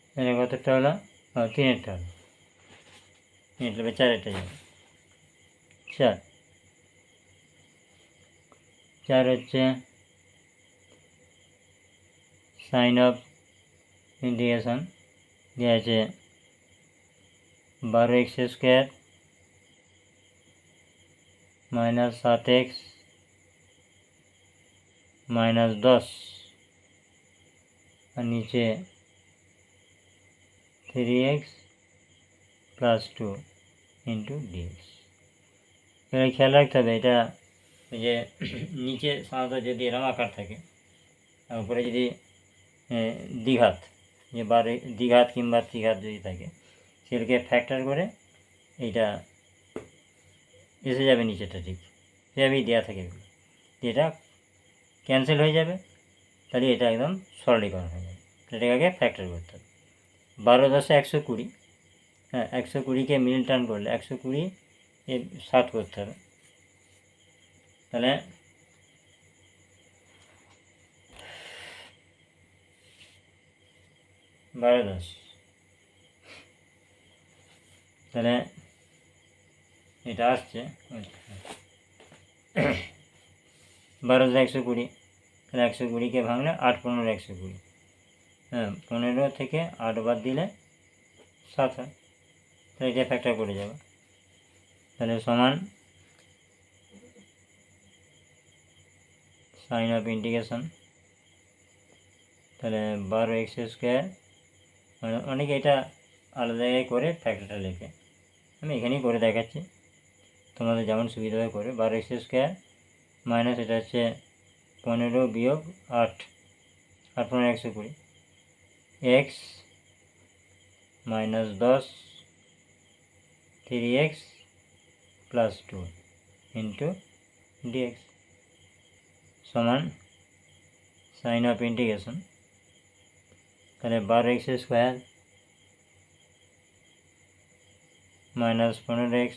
এখানে কতটা হলো, 3-এরটা হলো, 4-এরটা যাবে। 4 হচ্ছে সাইন অফ ইন্টিগ্রেশন দেওয়া আছে 12x² মাইনাস 7x মাইনাস 10 আর নিচে 3x প্লাস 2 ইন্টু ডিএক্স। এবার খেয়াল রাখতে হবে এটা যে নিচে সাধারণত যদি এরম আকার থাকে আর উপরে যদি দ্বিঘাত যে দ্বিঘাত কিংবা ত্রিঘাত যদি থাকে সেটাকে ফ্যাক্টর করে এইটা এসে যাবে নিচেটা, ঠিক সেভাবেই দেওয়া থাকে। এটা ক্যান্সেল হয়ে যাবে, তাহলে এটা একদম সরলীকরণ হয়ে যাবে। এটাকে আগে ফ্যাক্টর করতে হবে। 12×10 120, হ্যাঁ 120কে মিডল টার্ন করলে 120 7 করতে হবে, তাহলে 12×10, তাহলে এটা আসছে 12×120, তাহলে 120কে ভাঙলে 8×15=120, হ্যাঁ 15 থেকে 8 বাদ দিলে 7 হয়, তাহলে এটা ফ্যাক্টর করে যাবে। তাহলে সমান সাইন অফ ইন্টিগ্রেশন, তাহলে 12x², মানে অনেকে এটা আলাদা জায়গায় করে ফ্যাক্টরটা লেখে, আমি এখানেই করে দেখাচ্ছি, তোমাদের যেমন সুবিধা হয় করে। 12x² মাইনাস এটা হচ্ছে 15 বিয়োগ 8, 8×15=120, x minus 10 3x plus 2 into dx সমান সাইন অফ ইন্টিগ্রেশন, তাহলে 12x² minus 15x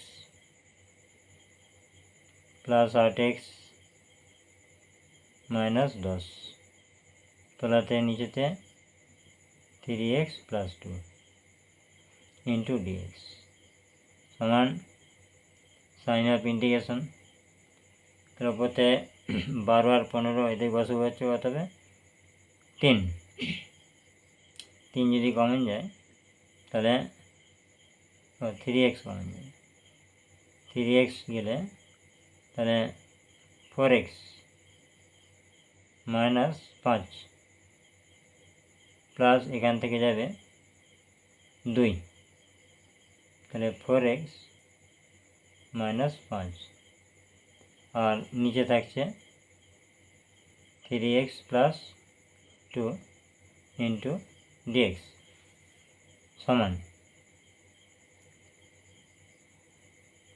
plus 8x minus 10 তোলাতে নিচেতে 3x প্লাস 2 ইন্টু ডিএক্স সমান সাইন অফ ইন্টিগ্রেশন, তার উপরতে 12 আর 15 এদের বসে হচ্ছে কত হবে 3, 3 যদি কমন যায় তাহলে 3x কমন যায়, 3x গেলে তাহলে 4x মাইনাস 5 প্লাস এখান থেকে যাবে 2, তাহলে 4x মাইনাস 5 আর নিচে থাকছে 3x প্লাস 2 ইন্টু ডিএক্স সমান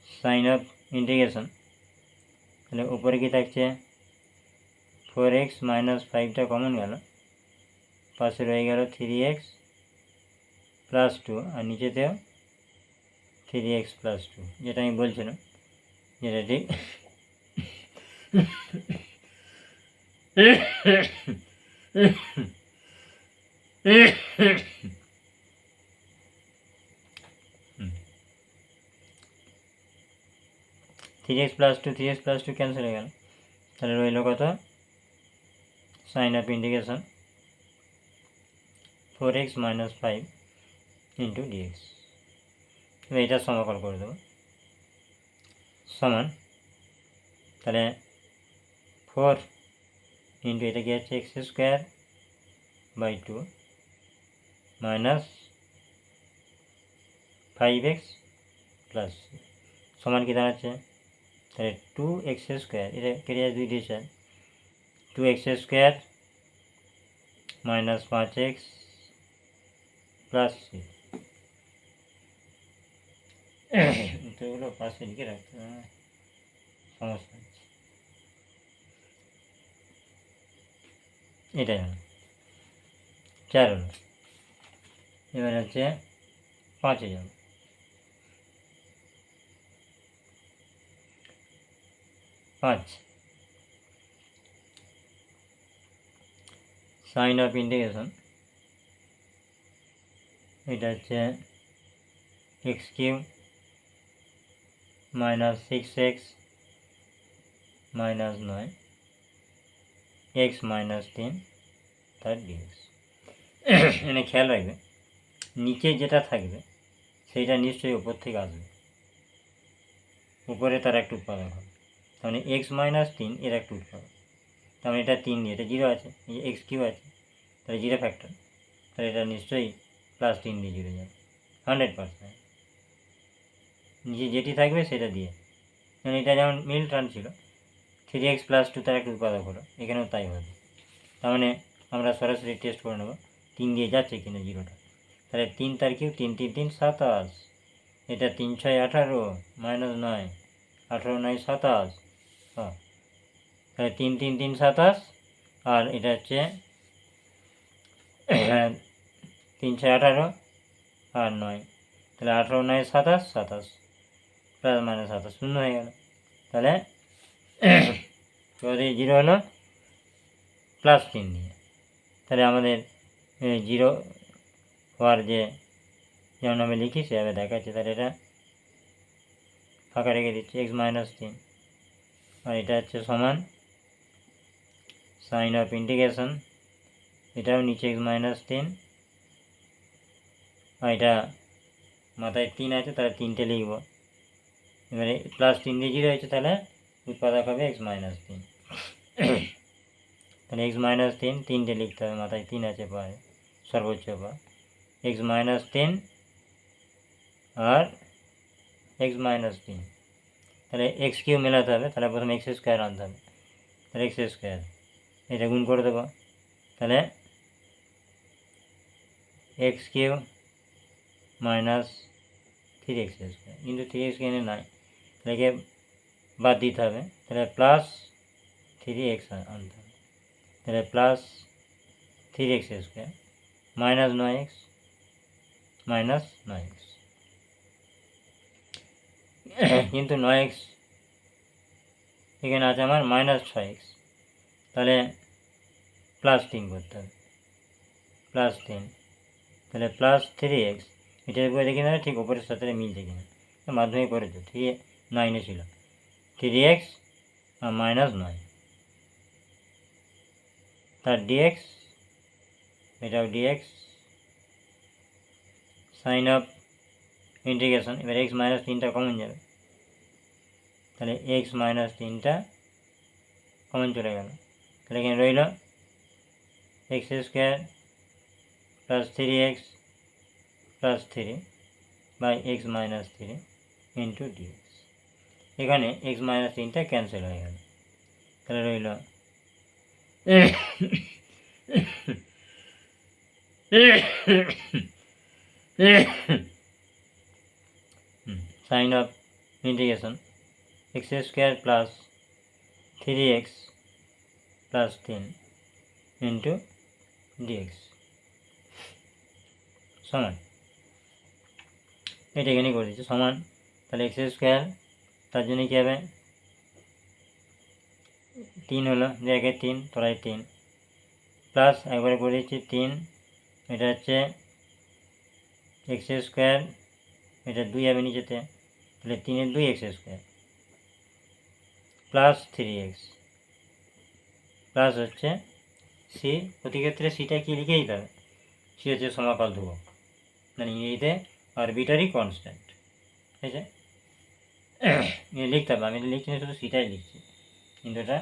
সাইন অফ ইন্টিগ্রেশন, তাহলে উপরে কি থাকছে 4x মাইনাস 5টা কমন গেল, পাশে রয়ে গেল 3x প্লাস 2 আর নিচেতেও 3x প্লাস 2, যেটা আমি বলছিলাম যেটা ঠিক three x plus two cancel হয়ে গেল, তাহলে রইল কত sign of integration 4x minus 5 into dx. এটা সমাকল করে দেবো সমান, তাহলে 4 ইন্টু এটা কি হচ্ছে x²/2 মাইনাস 5x প্লাস সমান কি দাঁড়াচ্ছে, তাহলে 2x², এটা কেটে যায় 2 দিয়ে 4, 2x² minus 5x plus C. তো এগুলো পাশে লিখে রাখতে হবে, সমস্যা হচ্ছে। এটাই হলো 4 হলো। এবার হচ্ছে 5-এ যাব। 5 সাইন অফ ইন্টিগ্রেশন, এটা হচ্ছে x cube minus 6x minus 9 x minus 3 তার ডিএক্স। এখানে খেয়াল রাখবে, নিচে যেটা থাকবে সেইটা নিশ্চয়ই উপর থেকে আসবে, উপরে তার একটা উৎপাদক হবে। তার মানে এক্স মাইনাস 3 এর একটা উৎপাদক, তার মানে এটা 3 দিয়ে, এটা 0 আছে, এই যে এক্স কিউ আছে, তাহলে 0 ফ্যাক্টর, তাহলে এটা নিশ্চয়ই প্লাস 3 দিয়ে 0 যাবে 100%। নিচে যেটি থাকবে সেটা দিয়ে, মানে এটা যেমন মিল টার্ম ছিল 3x প্লাস 2 তার একটা উৎপাদক হলো, এখানেও তাই হবে। তার মানে আমরা সরাসরি টেস্ট করে নেব 3 দিয়ে যাচ্ছে কিনা 0টা। তাহলে 3 তার কিউ 3 3 3 27, এটা 3 6 18 মাইনাস 9 18 9 27, হ্যাঁ, তাহলে 3 3 3 27, আর এটা হচ্ছে 3 6 18 আর 9, তাহলে 18 9 27 27 প্লাস মাইনাস 27 শূন্য হয়ে গেল। তাহলে এই 0 হলো প্লাস 3 দিয়ে, তাহলে আমাদের 0 হওয়ার যে যেমন আমি লিখি সেভাবে দেখাচ্ছি। তাহলে এটা ফাঁকা রেখে দিচ্ছি এক্স মাইনাস 3, আর এটা হচ্ছে সমান সাইন অফ ইন্টিগ্রেশন, এটাও নিচে এক্স মাইনাস 3, আর এটা মাথায় 3 আছে তাহলে 3টে লিখব। এবারে প্লাস 3 দিয়ে 0 হয়েছে, তাহলে উৎপাদক হবে এক্স মাইনাস 3। তাহলে এক্স মাইনাস 3 3টে লিখতে হবে, মাথায় 3 আছে পায়ে সর্বোচ্চ পা, এক্স মাইনাস 3 আর এক্স মাইনাস 3, তাহলে এক্স কিউ মেলাতে হবে, তাহলে প্রথমে এক্স স্কোয়ার আনতে হবে, তাহলে এক্স স্কোয়ার এটা গুণ করে দেবো, তাহলে x Q minus 3x square কিন্তু 3x এখানে নাই, তাহলে একে বাদ দিতে হবে, তাহলে প্লাস 3x আনতে হবে, তাহলে plus 3x square minus 9x minus 9x, কিন্তু 9x এখানে আছে আমার মাইনাস 6x, তাহলে প্লাস 3 করতে হবে, প্লাস 3, তাহলে প্লাস 3x, এটার উপরে দেখে নেবে ঠিক ওপরের সাথে মিলছে কিনা, মাধ্যমিক করেছো 9 ছিল 3x আর মাইনাস 9 তার ডিএক্স, এটাও ডিএক্স সাইন অফ ইন্টিগ্রেশন। এবার এক্স মাইনাস 3টা কমন যাবে, তাহলে এক্স মাইনাস 3টা কমন চলে গেল, তাহলে এখানে রইল x square plus 3x plus 3 by x minus 3 into dx. এখানে এক্স মাইনাস 3টা ক্যান্সেল হয়ে গেল, তাহলে রইল sign of integration x square plus 3x plus 3 into dx সমান, এটা এখানে করে দিচ্ছি সমান, তাহলে এক্স স্কোয়ার তার জন্য কী হবে 3 হলো জায়গায় 3 তলায় 3 প্লাস একবারে করে দিচ্ছি 3, এটা হচ্ছে এক্স স্কোয়ার, এটা 2 হবে নিচেতে, তাহলে 3 2 x square plus 3x plus হচ্ছে সি, প্রতি ক্ষেত্রে সিটা কি লিখে দিতে হবে, সি হচ্ছে সমাকল ধ্রুবক, মানে ইংরেজিতে আরবিটারি কনস্ট্যান্ট, ঠিক আছে লিখতে হবে, আমি এটা লিখছি না শুধু সিটাই লিখছি, কিন্তু এটা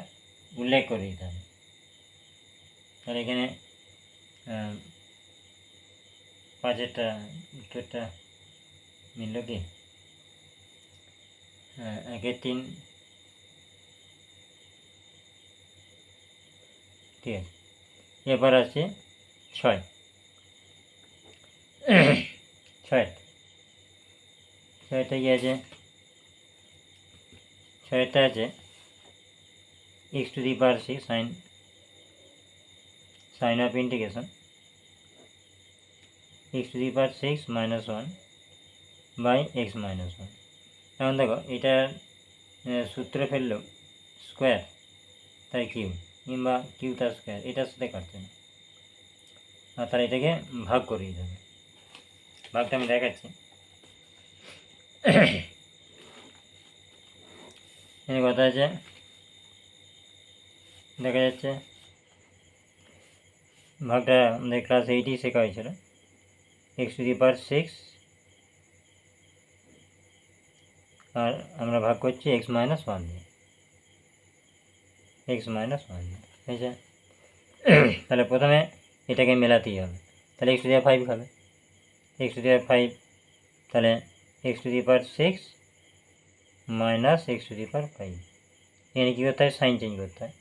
উল্লেখ করে দিতে হবে। তাহলে এখানে 5-এরটা উত্তরটা মিলল কি, 1-3, ঠিক আছে। এবার আছে ছয় ছয়টা কি আছে, ছয়টা আছে x to the power 6 sign of integration x to the power 6 minus 1 by x minus 1। এখন দেখো এটার সূত্রে ফেললেও স্কোয়ার তাই কিউ কিংবা কিউ তার স্কোয়ার এটার সাথে কাটছে না, আর তাহলে এটাকে ভাগ করে দিতে হবে। ভাগটা আমি দেখাচ্ছি। এর কথা আছে, দেখা যাচ্ছে ভাগটা আমাদের ক্লাস 8 শেখা হয়েছিল, x টু দি পাওয়ার 6 আর আমরা ভাগ করছি x মাইনাস 1 দিয়ে, x মাইনাস 1 দিয়ে, ঠিক আছে। তাহলে প্রথমে এটাকে মেলাতেই হবে, তাহলে x টু দি পাওয়ার 5 খাবে, x টু দি পাওয়ার 5, তাহলে x to the power 6 minus x to the power 5। এখানে কী করতে হয়, সাইন চেঞ্জ করতে হয়।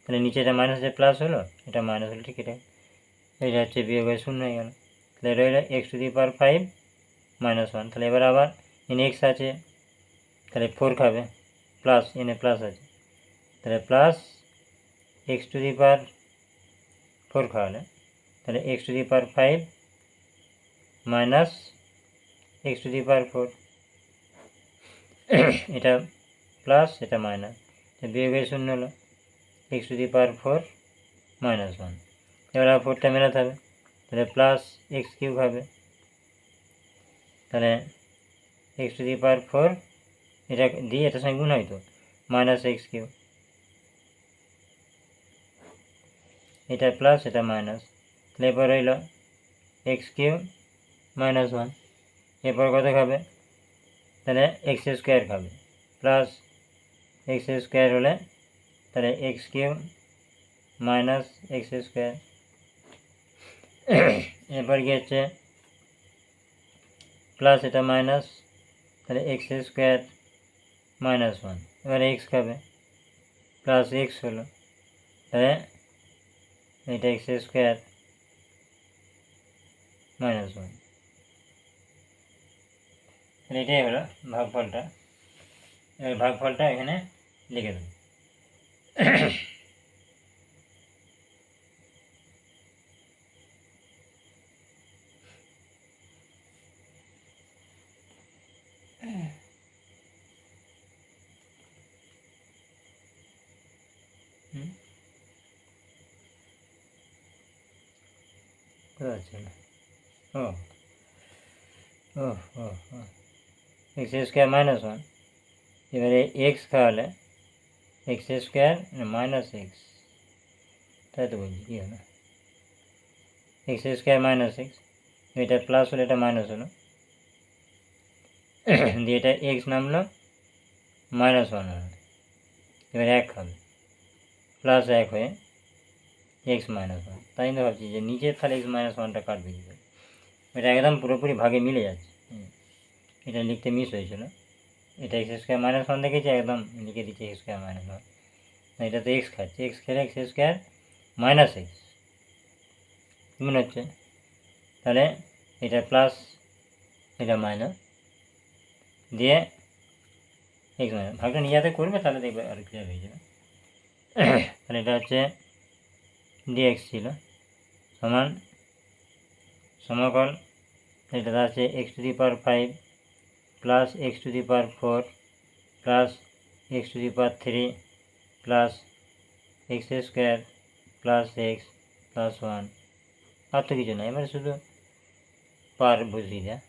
তাহলে নিচে এটা মাইনাস আছে প্লাস হলো, এটা মাইনাস হলো, ঠিক এটা হচ্ছে বিয়োগ হয়ে শূন্য হয়ে গেল। তাহলে রইল x to the power 5 minus 1। তাহলে এবার আবার এনে x আছে, তাহলে 4 খাবে, প্লাস এনে প্লাস আছে, তাহলে plus x to the power 4 খাওয়ালে, তাহলে x to the power 5 minus x to the power 4, এটা প্লাস এটা মাইনাস, বিয়োগ হয়ে শূন্য হলো, x to the power 4 minus 1। এবার 4টা মেলাতে হবে, তাহলে প্লাস x কিউব হবে, তাহলে x টু দি পাওয়ার 4 এটা দিয়ে এটার সঙ্গে গুণ হয়তো মাইনাস এক্স কিউব, এটা প্লাস এটা মাইনাস, তাহলে এরপর রইল এক্স কিউব মাইনাস 1। এরপর কত খাবে, তাহলে এক্স স্কোয়ার খাবে, প্লাস এক্স স্কোয়ার হলে তাহলে x cube minus x square. এরপর কি হচ্ছে প্লাস এটা মাইনাস, তাহলে এক্স স্কোয়ার মাইনাস 1। এবার এক্স খাবে, প্লাস এক্স হলো, তাহলে এটা এক্স স্কোয়ার মাইনাস 1। তাহলে এটাই হলো ভাগফলটা। এবার ভাগফলটা এখানে লিখে দেব। ও ও ও ও এক্স স্কোয়ার মাইনাস 1, এবারে এক্স খাওয়ালে এক্স স্কোয়ার মাইনাস এক্স, তাই তো বলছি, কী হলো এক্স স্কোয়ার মাইনাস এক্স, এটা প্লাস হলো এটা মাইনাস হলো, দিয়ে এটা এক্স নামলো মাইনাস 1 হলো, এবার 1 খাবে, প্লাস 1 হয়ে এক্স মাইনাস 1। তাই জন্য ভাবছি যে নিচে তাহলে এক্স মাইনাস 1টা কাটবে কী করে, এটা একদম পুরোপুরি ভাগে মিলে যাচ্ছে। এটা লিখতে মিস হয়েছিল, এটা এক্স স্কোয়ার মাইনাস 1 দেখেছি, একদম লিখে দিচ্ছে এক্স স্কোয়ার মাইনাস 1। এটা তো এক্স খাচ্ছে, এক্স খেলে এক্স স্কোয়ার মাইনাস এক্স মনে হচ্ছে, তাহলে এটা প্লাস এটা মাইনাস দিয়ে এক্স মাইনাস, ভাগটা নিয়ে যাতে করবে তাহলে দেখবে আর ক্লিয়ার হয়ে যাবে। তাহলে এটা হচ্ছে ডিএক্স ছিল সমান সমকল, এটা আছে x to the power 5 plus X to the power 4 plus X to the power 3 plus x square plus x plus 1, আর তো কিছু না, এবারে শুধু পার বসিয়ে দেয়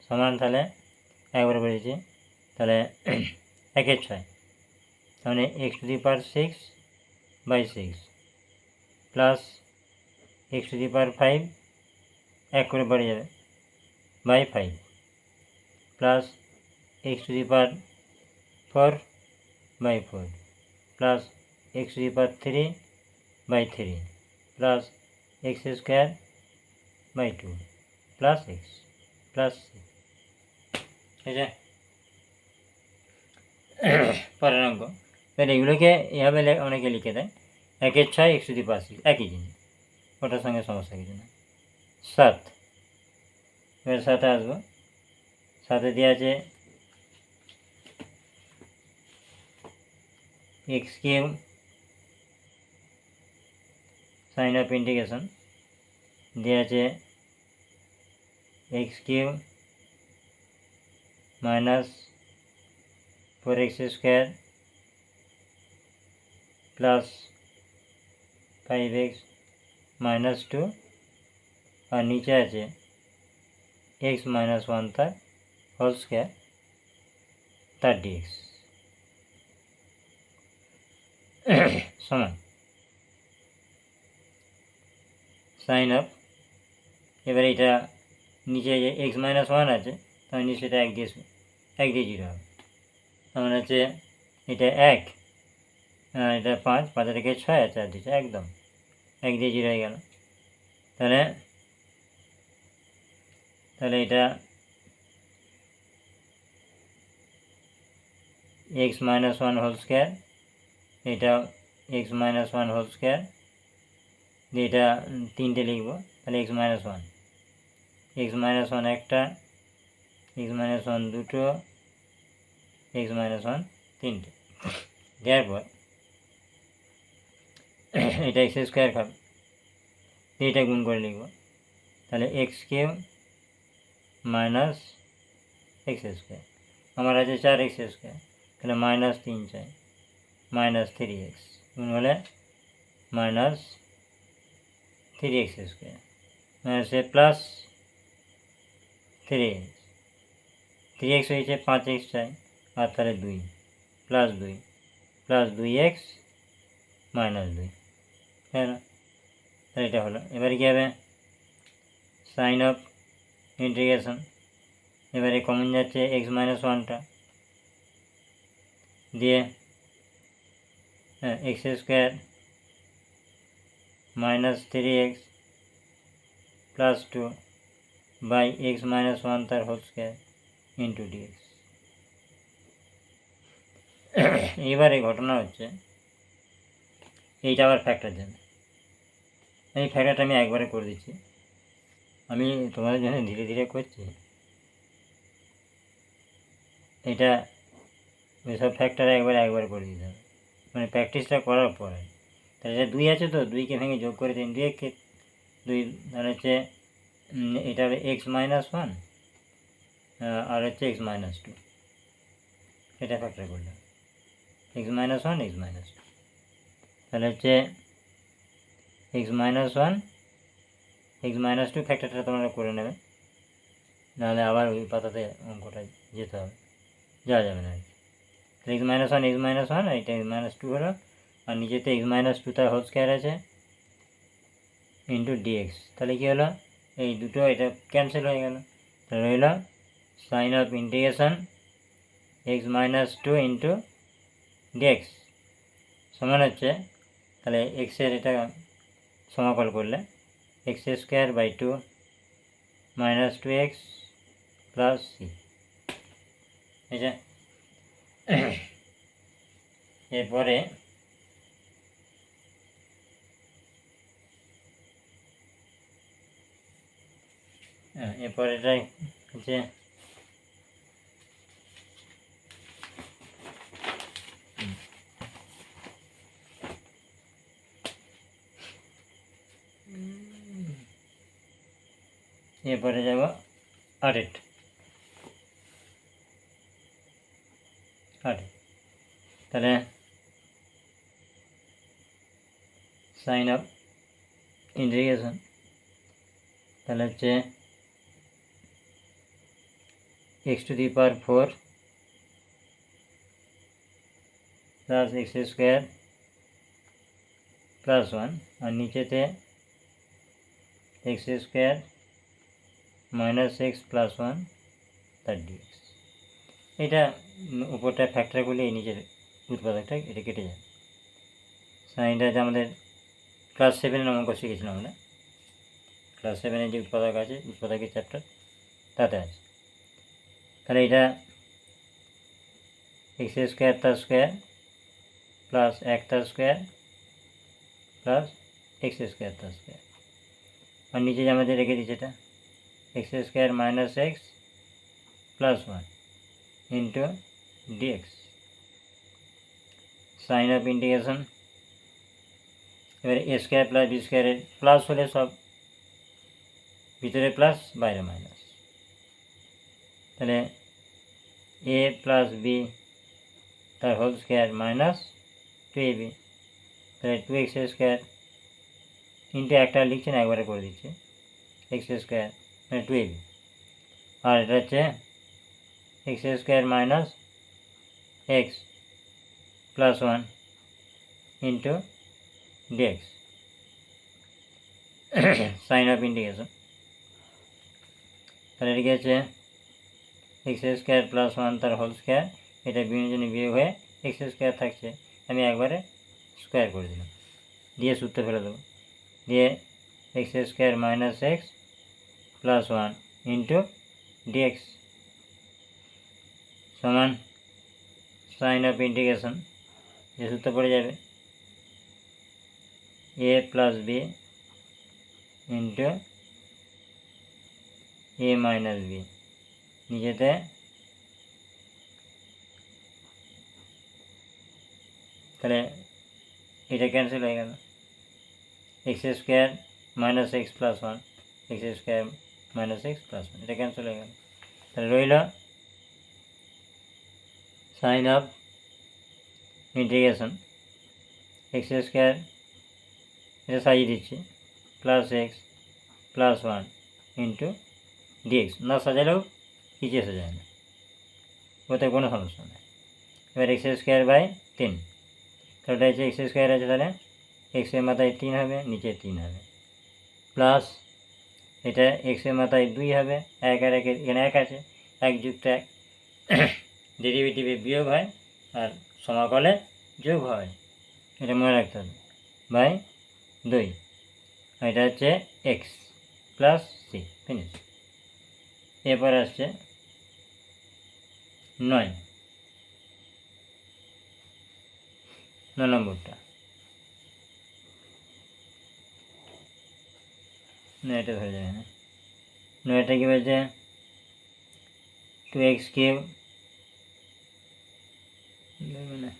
সমান, তাহলে একবার বলেছি, তাহলে 1/6, তাহলে X to the power 6 by 6 plus X to the power 5 এক করে বাড়ে যাবে by 5 plus X to the power 4 by 4 plus X to the power 3 by 3 plus x square by 2 plus x plus, ঠিক আছে। পরের অঙ্ক, তাহলে এগুলোকে এভাবে অনেকে লিখে দেয় 1/6 এক্স টু দি পাওয়ার 6, একই জিনিস ওটার সঙ্গে সমস্যা কিছু না। 7, এবার 7-এ আসবো। 7-এ দেওয়া আছে x cube sine of integration, দেওয়া আছে x cube minus 4x square plus 5x minus 2, আর নিচে আছে x মাইনাস 1 তার হোল স্কোয়ার তার dx সমান সাইন অফ, এবার এটা নিচে যে x মাইনাস 1 আছে তার নিচে এটা 1 দিয়ে 0 হবে, তার হচ্ছে এটা 1, এটা 5, 5 থেকে 6 আছে, 4 দিচ্ছে একদম 1 দিয়ে 0 হয়ে গেল। তাহলে এটা x মাইনাস 1 হোল স্কোয়ার, এটা x মাইনাস 1 হোল স্কোয়ার, এটা 3টে লিখবো। তাহলে x মাইনাস 1 একটা, x মাইনাস 1 দুটো, x মাইনাস 1 3টে। দেওয়ার পর এটা এক্স স্কোয়ার খাবে, এটা গুণ করে লিখব। তাহলে x cube minus x square, আমার আছে 4x স্কোয়ার, তাহলে মাইনাস 3 চাই, মাইনাস 3x গুণ হলে মাইনাস 3x স্কোয়ার, মাইনাসে প্লাস 3x, 3x হয়েছে 5x চাই, আর তাহলে 2 প্লাস 2 প্লাস 2x মাইনাস 2, তাই না? তাহলে এটা হলো। এবারে কী হবে, সাইন অফ ইন্টিগ্রেশন, এবারে কমন যাচ্ছে x মাইনাস 1টা, দিয়ে x square minus 3x plus 2 by x minus 1 তার হোল স্কোয়ার ইন্টু dx। এইবারে ঘটনা হচ্ছে এইটা আবার ফ্যাক্টর যাবে, এই ফ্যাক্টরটা আমি একবারে করে দিচ্ছি, আমি তোমাদের জন্য ধীরে ধীরে করছি। এটা ওইসব ফ্যাক্টর একবার করে দিতে হবে, মানে প্র্যাকটিসটা করার পরে। তাহলে এটা 2 আছে, তো 2কে ভেঙে যোগ করে দিন, 2 তাহলে হচ্ছে এটা হবে এক্স মাইনাস 1 আর হচ্ছে এক্স মাইনাস 2, এটা ফ্যাক্টর করলাম এক্স মাইনাস 1 এক্স মাইনাস 2, তাহলে হচ্ছে এক্স মাইনাস 1 এক্স মাইনাস 2 ফ্যাক্টরটা তোমরা করে নেবে, নাহলে আবার ওই পাতাতে অঙ্কটা যেতে হবে, যাওয়া যাবে না। এক্স মাইনাস 1 এক্স মাইনাস 1 আর এটা এক্স মাইনাস 2 হলো, আর নিচেতে এক্স মাইনাস 2 তার হোল স্কোয়ার আছে ইন্টু ডিএক্স। তাহলে কী হলো, এই দুটো এটা ক্যান্সেল হয়ে গেল, তাহলে রইল sign of integration x minus 2 into dx সমান হচ্ছে, তাহলে এক্সের এটা সমাকল করলে x square by 2 minus 2x plus c. আচ্ছা, এরপরে এটাই হচ্ছে এরপরে যাব 8, তাহলে সাইন অফ ইন্টিগ্রেশন, তাহলে হচ্ছে x to the power 4 plus x square plus 1, আর নিচেতে X square minus x plus 1 তার ডিএক্স। এটা উপরটা ফ্যাক্টর করলে এই নিচের উৎপাদকটা এটা কেটে যায়। সাইনটা যে আমাদের ক্লাস 7 অঙ্ক শিখেছিলাম আমরা, ক্লাস 7 যে উৎপাদক আছে, উৎপাদকের চ্যাপ্টার তাতে আছে। তাহলে এটা এক্স স্কোয়ার তার স্কোয়ার প্লাস 1 তার স্কোয়ার প্লাস এক্স স্কোয়ার তার স্কোয়ার, আর নিচে যে আমাদের রেখে দিচ্ছে এটা x square minus x plus one into dx sign of integration. এবারে এ স্কোয়ার প্লাস বি স্কোয়ারের প্লাস হলে সব ভিতরে প্লাস বাইরে মাইনাস, তাহলে এ প্লাস বি তার হোল স্কোয়ার মাইনাস 2ab, তাহলে 2x স্কোয়ার ইন্টু একটা লিখছে না একবারে করে দিচ্ছে এক্স স্কোয়ার মানে 2ab, আর এটা হচ্ছে x square minus x plus one into dx sign of integration. তাহলে এদিকে হচ্ছে এক্স স্কোয়ার প্লাস ওয়ান তার হোল স্কোয়ার, এটা বিয়োজনে বিয়োগ হয়ে এক্স স্কোয়ার থাকছে, আমি একবারে স্কোয়ার করে দিলাম, দিয়ে সূত্র ফেলে দেবো, দিয়ে x square minus x plus one into dx সমান সাইন অফ ইন্টিগ্রেশন, যে সূত্র পড়ে যাবে a plus b into a minus b, নিচেতে তাহলে এটা ক্যান্সেল হয়ে গেল, x square minus x plus one x square minus x plus one, এটা ক্যান্সেল হয়ে গেল, তাহলে রইল sign of integration x square, এটা সাজিয়ে দিচ্ছি plus x plus one into dx, না সাজালেও কিছু এসে যায় না, ওতে কোনো সমস্যা নেই। এবার এক্স স্কোয়ার বাই 3, তাহলে এটা হচ্ছে এক্স স্কোয়ার আছে, তাহলে এক্সের মাথায় 3 হবে, নিচে 3 হবে, প্লাস এটা এক্সের মাথায় 2 হবে, এক আর একের এখানে 1 আছে, 1 যুক্ত 1 ডেরিভেটিভে বিয়োগ হয় আর সমাকলে যোগ হয়, এটা মনে রাখতে হবে, বাই 2, এটা হচ্ছে এক্স প্লাস সি, ফিনিশ। এরপর আসছে 9 নম্বরটা, এটা ধরে যাবে না, 9টা কি বলছে 2x কিউব, না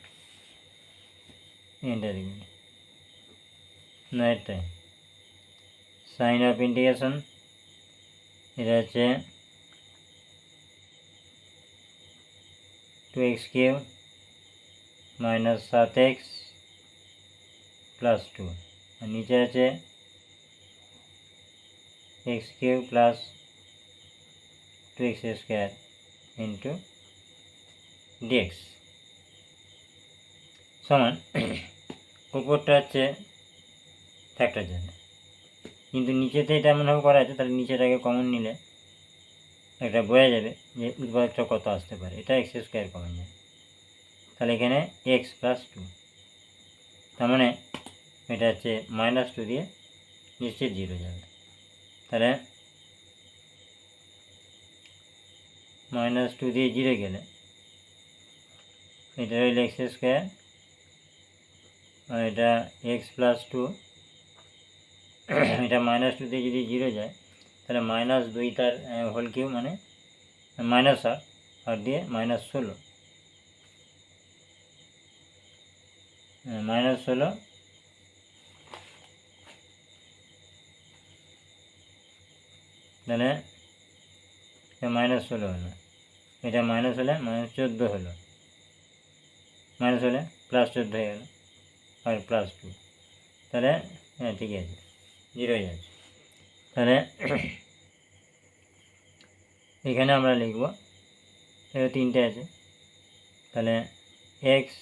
এটা দেখবেন 9টায় সাইন অফ ইন্টিগ্রেশন, এটা হচ্ছে 2x cube minus 7x plus 2, আর নিচে আছে x cube plus 2x square into dx সমান উপরটা হচ্ছে ফ্যাক্টর জন্য, কিন্তু নিচেতে এটা এমনভাবে করা আছে, তাহলে নিচেটাকে কমন নিলে একটা বোঝা যাবে যে উৎপাদকটা কত আসতে পারে, এটা এক্স স্কোয়ার কমন যাবে, তাহলে এখানে এক্স প্লাস 2, তার মানে এটা হচ্ছে -2 দিয়ে নিশ্চিত 0 যাবে, তাহলে -2 দিয়ে 0 গেলে এটা রইল এক্স স্কোয়ার, আর এটা এক্স প্লাস 2, এটা -2 দিয়ে যদি 0 যায় তাহলে -2 তার হোল কিউব মানে -8 আর দিয়ে -16, -16 তাহলে -16 হলো, এটা মাইনাস হলে -14 হলো, মাইনাস হলে +14 হয়ে গেল আর +2, তাহলে হ্যাঁ ঠিক আছে 0 হয়ে যাচ্ছে, তাহলে এখানে আমরা লিখব এটা 3টে আছে, তাহলে এক্স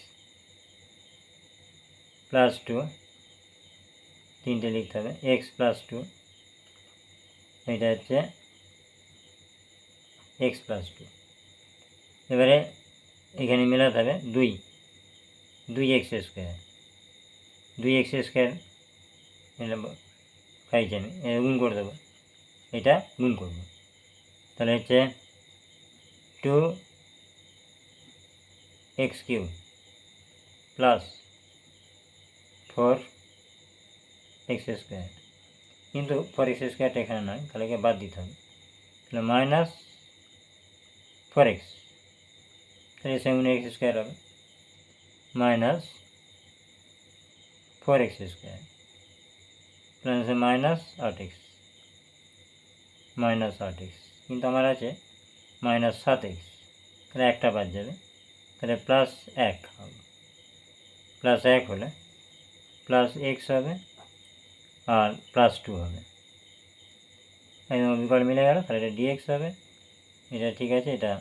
প্লাস 2 3টে লিখতে হবে, এক্স প্লাস 2 এটা হচ্ছে এক্স প্লাস 2, এবারে এখানে মেলাতে হবে 2x স্কোয়ার, 2x স্কোয়ার পাইছি আমি, গুণ করে দেবো, এটা গুণ করব, তাহলে হচ্ছে 2x cube plus 4x square কিন্তু 4x² এখানে নয়, তাহলে একে বাদ দিতে হবে। তাহলে মাইনাস 4x, তাহলে সেগুলো x² হবে, minus 4x², plus minus 8x, minus 8x, কিন্তু আমার আছে মাইনাস 7x, তাহলে একটা বাদ যাবে, তাহলে প্লাস 1 হবে, প্লাস 1 হলে প্লাস x হবে আর প্লাস 2 হবে, একদম বিকল্প মিলে গেল, তাহলে এটা dx হবে, এটা ঠিক আছে, এটা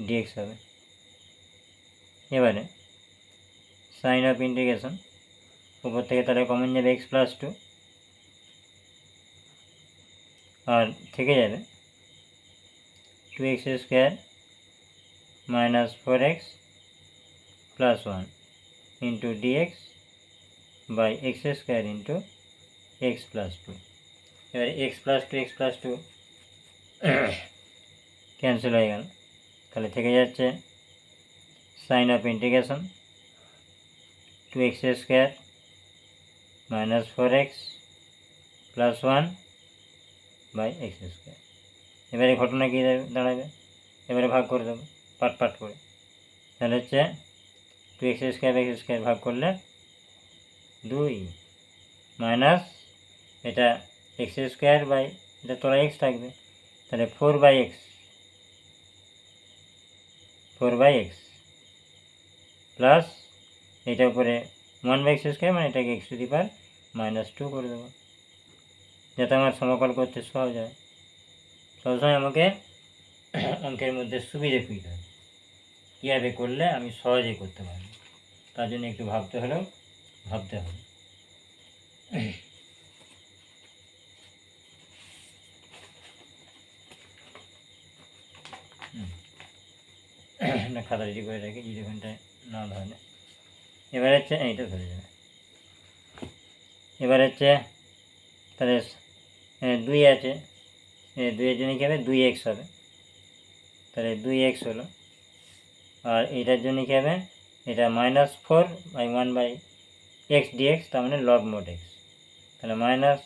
dx হবে। এবারে সাইন অফ ইন্টিগ্রেশন, উপর থেকে তাহলে কমন যাবে x প্লাস 2, আর থেকে যাবে 2x² minus 4x plus 1 into dx by x² into x plus 2। এবারে x প্লাস 2 ক্যান্সেল হয়ে গেল, তাহলে থেকে যাচ্ছে sign of integration 2x² minus 4x plus 1 by x²। এবারে ঘটনা কী দাঁড়াবে, এবারে ভাগ করে দেবো পাট করে, তাহলে হচ্ছে 2x² ভাগ করলে 2 মাইনাস এটা x² বাই এটা তোরা x থাকবে, তাহলে 4/x প্লাস এটা উপরে 1/x², মানে এটাকে x⁻² করে দেবো, যাতে আমার সমাকল করতে সহজ হয়। সবসময় আমাকে অঙ্কের মধ্যে সুবিধে খুঁজতে হবে, কীভাবে করলে আমি সহজেই করতে পারব, তার জন্য একটু ভাবতে হবে। না খাতা রেডি করে রাখি, যদি ওখানটায় না ধরে। এবার হচ্ছে এইটা ধরে যাবে। এবার হচ্ছে তাহলে 2 আছে, 2-এর জন্য কী হবে 2x হবে, তাহলে 2x হলো, আর এইটার জন্য কী হবে এটা মাইনাস 4/1/x dx, তার মানে লগ মোড x, তাহলে minus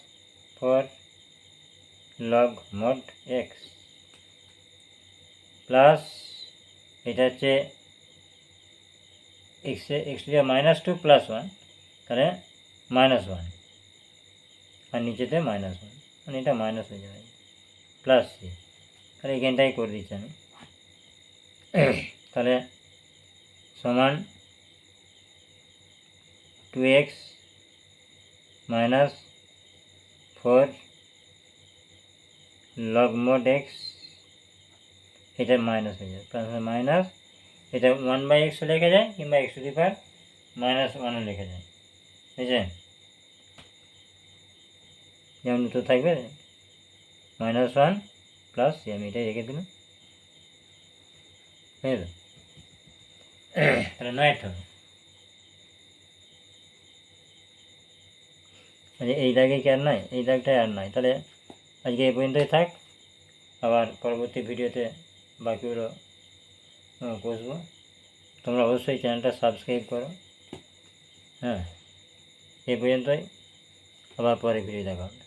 4 log mode x plus এটা হচ্ছে x⁻² প্লাস 1, তাহলে -1, আর নিচেতে -1, মানে এটা মাইনাস হয়ে যাবে, প্লাস c, তাহলে এখানটাই করে দিচ্ছি আমি। তাহলে সমান 2x minus 4 log mode x, এটা মাইনাস হয়ে যায়, প্লাস মাইনাস এটা 1/x লেখা যায়, কিংবা x⁻1 লেখা যায়, বুঝছে, যেমন তো থাকবে -1 প্লাস c, আমি এটাই রেখে দিলাম, বুঝল, তাহলে 9 হবে। এই দাগে কি আর নাই, এই দাগটাই আর নাই, তাহলে আজকে এই পর্যন্তই থাক, আবার পরবর্তী ভিডিওতে বাকিগুলো কষবো। তোমরা অবশ্যই চ্যানেলটা সাবস্ক্রাইব করো। হ্যাঁ, এই পর্যন্তই, আবার পরে ভিডিও দেখা হবে।